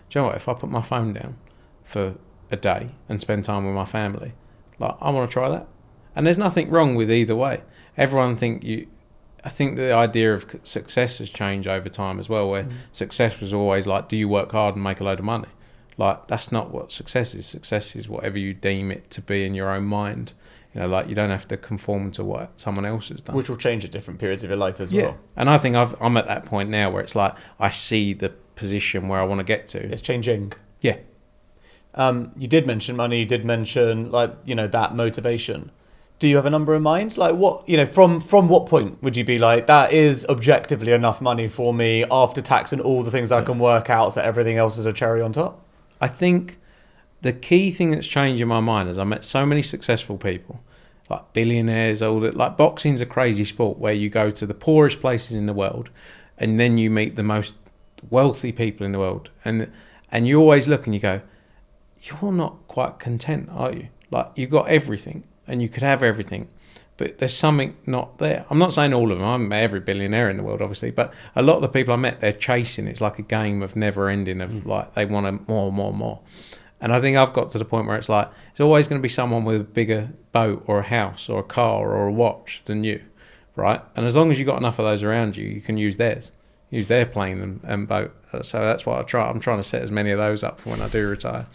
do you know what, if I put my phone down for a day and spend time with my family, like, I want to try that. And there's nothing wrong with either way. I think the idea of success has changed over time as well, where success was always like, do you work hard and make a load of money? Like, that's not what success is. Success is whatever you deem it to be in your own mind. You know, like, you don't have to conform to what someone else has done.
Which will change at different periods of your life as well.
And I think I'm at that point now where it's like, I see the position where I want to get to.
It's changing.
Yeah.
You did mention money, you did mention, like, you know, that motivation. Do you have a number in mind? Like, what, you know, from what point would you be like, that is objectively enough money for me after tax and all the things I can work out, so everything else is a cherry on top?
I think the key thing that's changed in my mind is I met so many successful people, like billionaires, all that. Like, boxing's a crazy sport where you go to the poorest places in the world and then you meet the most wealthy people in the world. And you always look and you go, you're not quite content, are you? Like, you've got everything. And you could have everything, but there's something not there. I'm not saying all of them. I haven't met every billionaire in the world, obviously, but a lot of the people I met, they're chasing. It's like a game of never ending, of like, they want more. And I think I've got to the point where it's like, it's always going to be someone with a bigger boat or a house or a car or a watch than you, right? And as long as you've got enough of those around you, you can use theirs, use their plane and boat. So that's what I'm trying to set as many of those up for when I do retire.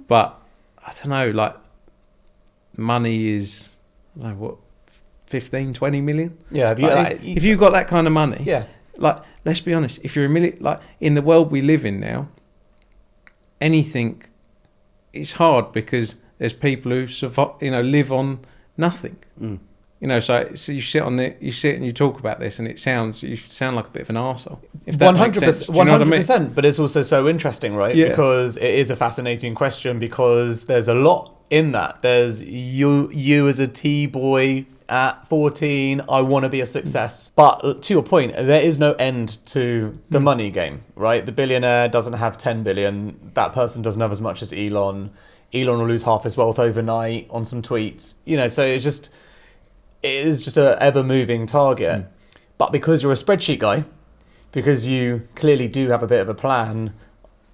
But I don't know, like, money is, I don't know, what, 15, 20 million?
Yeah.
If you've got that kind of money,
yeah.
Like, let's be honest, if you're a million, like, in the world we live in now, anything, it's hard because there's people who survive, you know, live on nothing. You know, so you sit and you talk about this, and you sound like a bit of an arsehole. If that 100%, makes sense. Do you know what I mean?
But it's also so interesting, right?
Yeah.
Because it is a fascinating question, because there's a lot in that. There's you as a T-boy at 14, I want to be a success. But to your point, there is no end to the money game, right? The billionaire doesn't have 10 billion. That person doesn't have as much as Elon. Elon will lose half his wealth overnight on some tweets. You know, so it is just a ever-moving target. But because you're a spreadsheet guy, because you clearly do have a bit of a plan,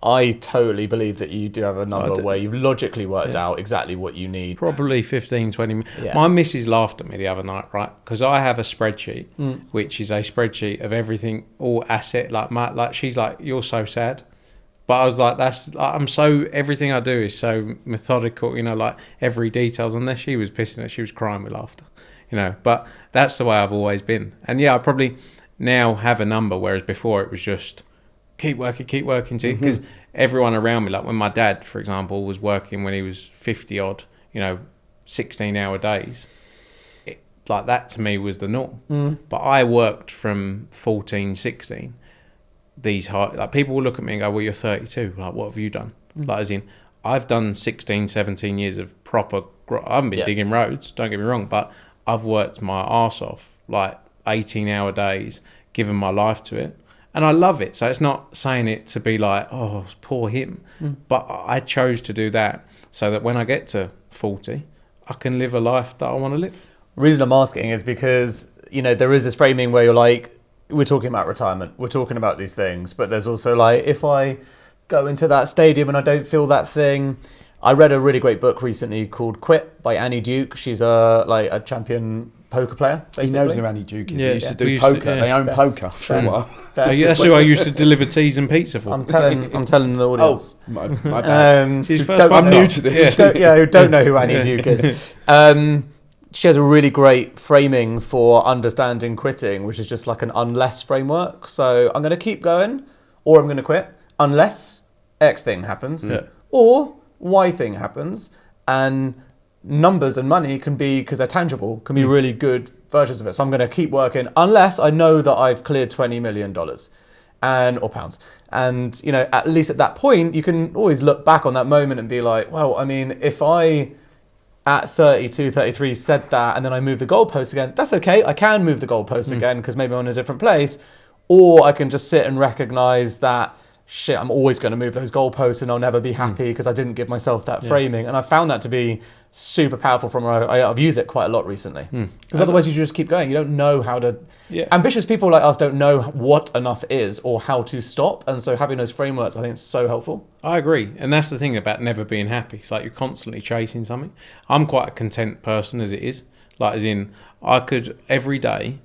I totally believe that you do have a number where you've logically worked out exactly what you need.
Probably 15, 20. Yeah. My missus laughed at me the other night, right? Because I have a spreadsheet, which is a spreadsheet of everything, all asset. Like she's like, you're so sad. But I was like, everything I do is so methodical, like every detail's on there. She was pissing it. She was crying with laughter, but that's the way I've always been. And yeah, I probably now have a number, whereas before it was just keep working to, because everyone around me, like when my dad, for example, was working when he was 50 odd, 16-hour days, like that to me was the norm. But I worked from 14, 16, these high, like people will look at me and go, well, you're 32, like what have you done? Like as in, I've done 16, 17 years of proper, I haven't been digging roads, don't get me wrong, but I've worked my arse off, like 18-hour days, given my life to it, and I love it. So it's not saying it to be like, oh, poor him, but I chose to do that so that when I get to 40, I can live a life that I want to live.
The reason I'm asking is because, there is this framing where you're like, we're talking about retirement, we're talking about these things, but there's also like, if I go into that stadium and I don't feel that thing. I read a really great book recently called Quit by Annie Duke. She's a champion poker player, basically.
He knows who Annie Duke is.
Yeah,
he used to do poker. They own poker for a while.
That's who I used to deliver teas and pizza for.
I'm telling the audience.
My bad.
I'm
new to this.
Who don't know who Annie Duke is. She has a really great framing for understanding quitting, which is just like an unless framework. So I'm going to keep going, or I'm going to quit, unless X thing happens, or Y thing happens. And numbers and money can be, because they're tangible, can be really good versions of it. So I'm going to keep working unless I know that I've cleared $20 million or pounds. And, at least at that point, you can always look back on that moment and be like, well, I mean, if I at 32, 33 said that, and then I move the goalpost again, that's okay. I can move the goalpost again because maybe I'm in a different place. Or I can just sit and recognize that, shit, I'm always going to move those goalposts and I'll never be happy because I didn't give myself that framing. And I found that to be super powerful I've used it quite a lot recently. Because otherwise you just keep going. You don't know how to... Ambitious people like us don't know what enough is or how to stop. And so having those frameworks, I think, is so helpful.
I agree. And that's the thing about never being happy. It's like you're constantly chasing something. I'm quite a content person as it is. Like as in, I could every day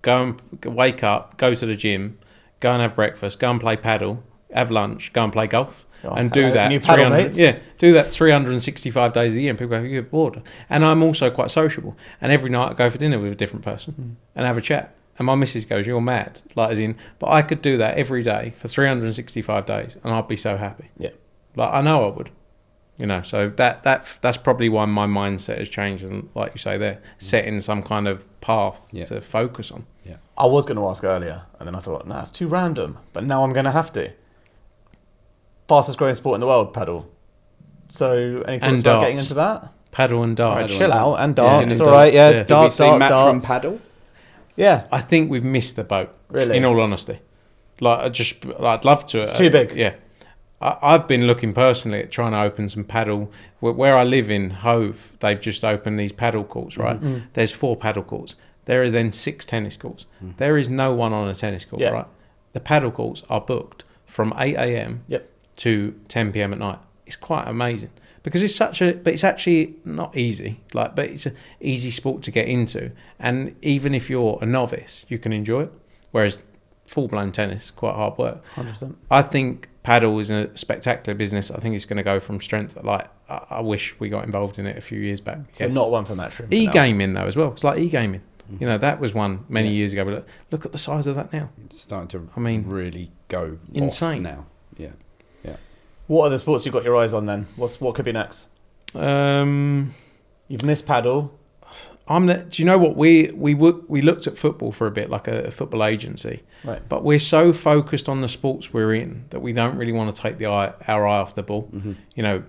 go and wake up, go to the gym, go and have breakfast, go and play paddle, have lunch, go and play golf, and do that.
New paddle mates.
Do that 365 days a year, and people go, you get bored. And I'm also quite sociable. And every night I go for dinner with a different person and have a chat. And my missus goes, you're mad. Like as in, but I could do that every day for 365 days, and I'd be so happy.
Yeah.
Like I know I would. So that's probably why my mindset has changed, and like you say there, setting some kind of path to focus on.
Yeah.
I was going to ask earlier, and then I thought, nah, it's too random. But now I'm going to have to. Fastest growing sport in the world, paddle. So any thoughts about getting into that?
Paddle and darts.
Chill out, and darts, all right, yeah. Darts,
Matchroom paddle?
Yeah.
I think we've missed the boat,
really.
In all honesty. I'd love to.
It's too big.
Yeah. I've been looking personally at trying to open some paddle. Where I live in Hove, they've just opened these paddle courts, right? There's 4 paddle courts. There are then 6 tennis courts. There is no one on a tennis court, right? The paddle courts are booked from 8 a.m. to 10 p.m. at night. It's quite amazing because but it's actually not easy, but it's an easy sport to get into. And even if you're a novice, you can enjoy it. Whereas full-blown tennis, quite hard work.
100%.
I think paddle is a spectacular business. I think it's going to go from strength. I wish we got involved in it a few years back.
So not one for Matchroom.
E-gaming though as well. It's like e-gaming. That was one many years ago. But look at the size of that now.
It's starting to
really
go
insane
now. Yeah.
What are the sports you've got your eyes on then? What could be next? You've missed paddle.
Do you know what we looked at football for a bit, like a football agency,
right?
But we're so focused on the sports we're in that we don't really want to take our eye off the ball.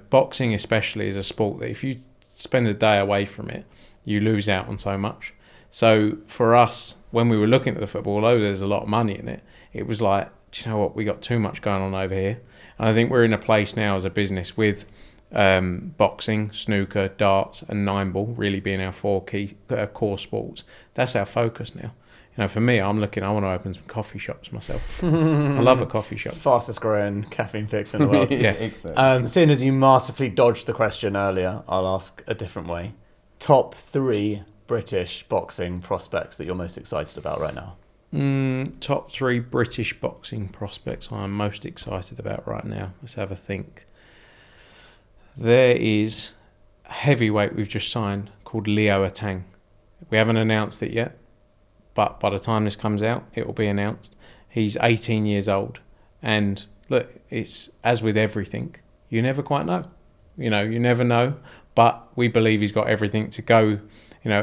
Boxing especially is a sport that if you spend a day away from it, you lose out on so much. So for us, when we were looking at the football, although there's a lot of money in it, it was like, do you know what, we got too much going on over here. And I think we're in a place now as a business with boxing, snooker, darts and 9-ball really being our 4 key core sports. That's our focus now. For me, I want to open some coffee shops myself. I love a coffee shop.
Fastest growing caffeine fix in the world.
Yeah.
Seeing as you masterfully dodged the question earlier, I'll ask a different way. Top 3 British boxing prospects that you're most excited about right now?
Top 3 British boxing prospects I'm most excited about right now. Let's have a think. There is a heavyweight we've just signed called Leo Atang. We haven't announced it yet, but by the time this comes out, it will be announced. He's 18 years old. And look, it's as with everything, you never quite know. You never know. But we believe he's got everything to go.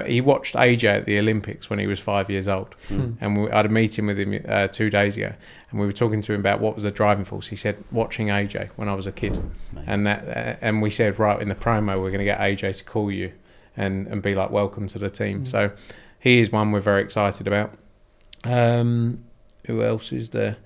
He watched AJ at the Olympics when he was 5 years old. And I had a meeting with him 2 days ago. And we were talking to him about what was the driving force. He said, watching AJ when I was a kid. And we said, right, in the promo, we're going to get AJ to call you and be like, welcome to the team. So he is one we're very excited about. Who else is there?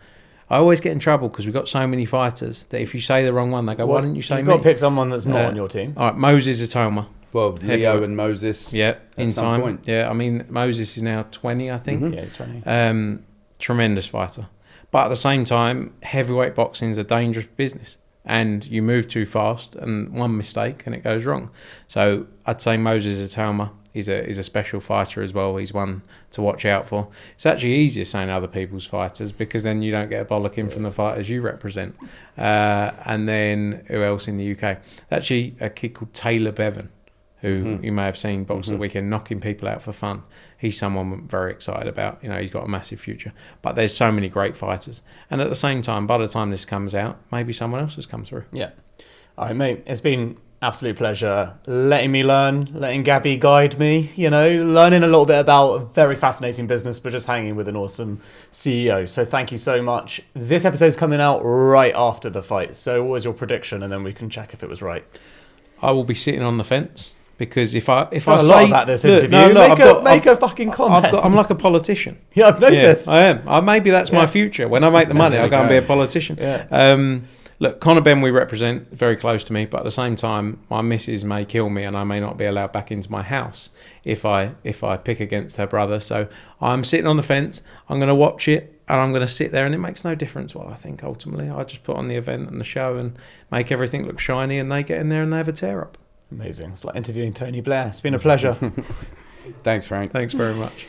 I always get in trouble because we've got so many fighters that if you say the wrong one, they go, why didn't you say me?
You've got to pick someone that's not on your team.
All right, Moses Atoma.
Well, Leo and Moses.
Yeah, in
some
time.
Point.
Yeah, I mean, Moses is now 20, I think.
Yeah, he's 20.
Tremendous fighter. But at the same time, heavyweight boxing is a dangerous business. And you move too fast and one mistake and it goes wrong. So I'd say Moses Atoma is a special fighter as well. He's one to watch out for. It's actually easier saying other people's fighters because then you don't get a bollocking from the fighters you represent. And then who else in the UK? Actually, a kid called Taylor Bevan, who you may have seen box of the weekend, knocking people out for fun. He's someone I'm very excited about. He's got a massive future. But there's so many great fighters. And at the same time, by the time this comes out, maybe someone else has come through.
Yeah. All right, mate. It's been absolute pleasure letting me learn, letting Gabby guide me, learning a little bit about a very fascinating business, but just hanging with an awesome CEO. So thank you so much. This episode's coming out right after the fight. So what was your prediction? And then we can check if it was right.
I will be sitting on the fence. Because if I
say
a
lot about this interview, make a fucking comment.
I'm like a politician.
Yeah, I've noticed.
Yeah, I am. Maybe that's my future. When I make the money, I'll go and be a politician.
Yeah.
Look, Conor Benn we represent, very close to me, but at the same time, my missus may kill me and I may not be allowed back into my house if I pick against her brother. So I'm sitting on the fence. I'm going to watch it and I'm going to sit there, and it makes no difference what I think ultimately. I just put on the event and the show and make everything look shiny, and they get in there and they have a tear up.
Amazing. It's like interviewing Tony Blair. It's been a pleasure.
Thanks, Frank.
Thanks very much.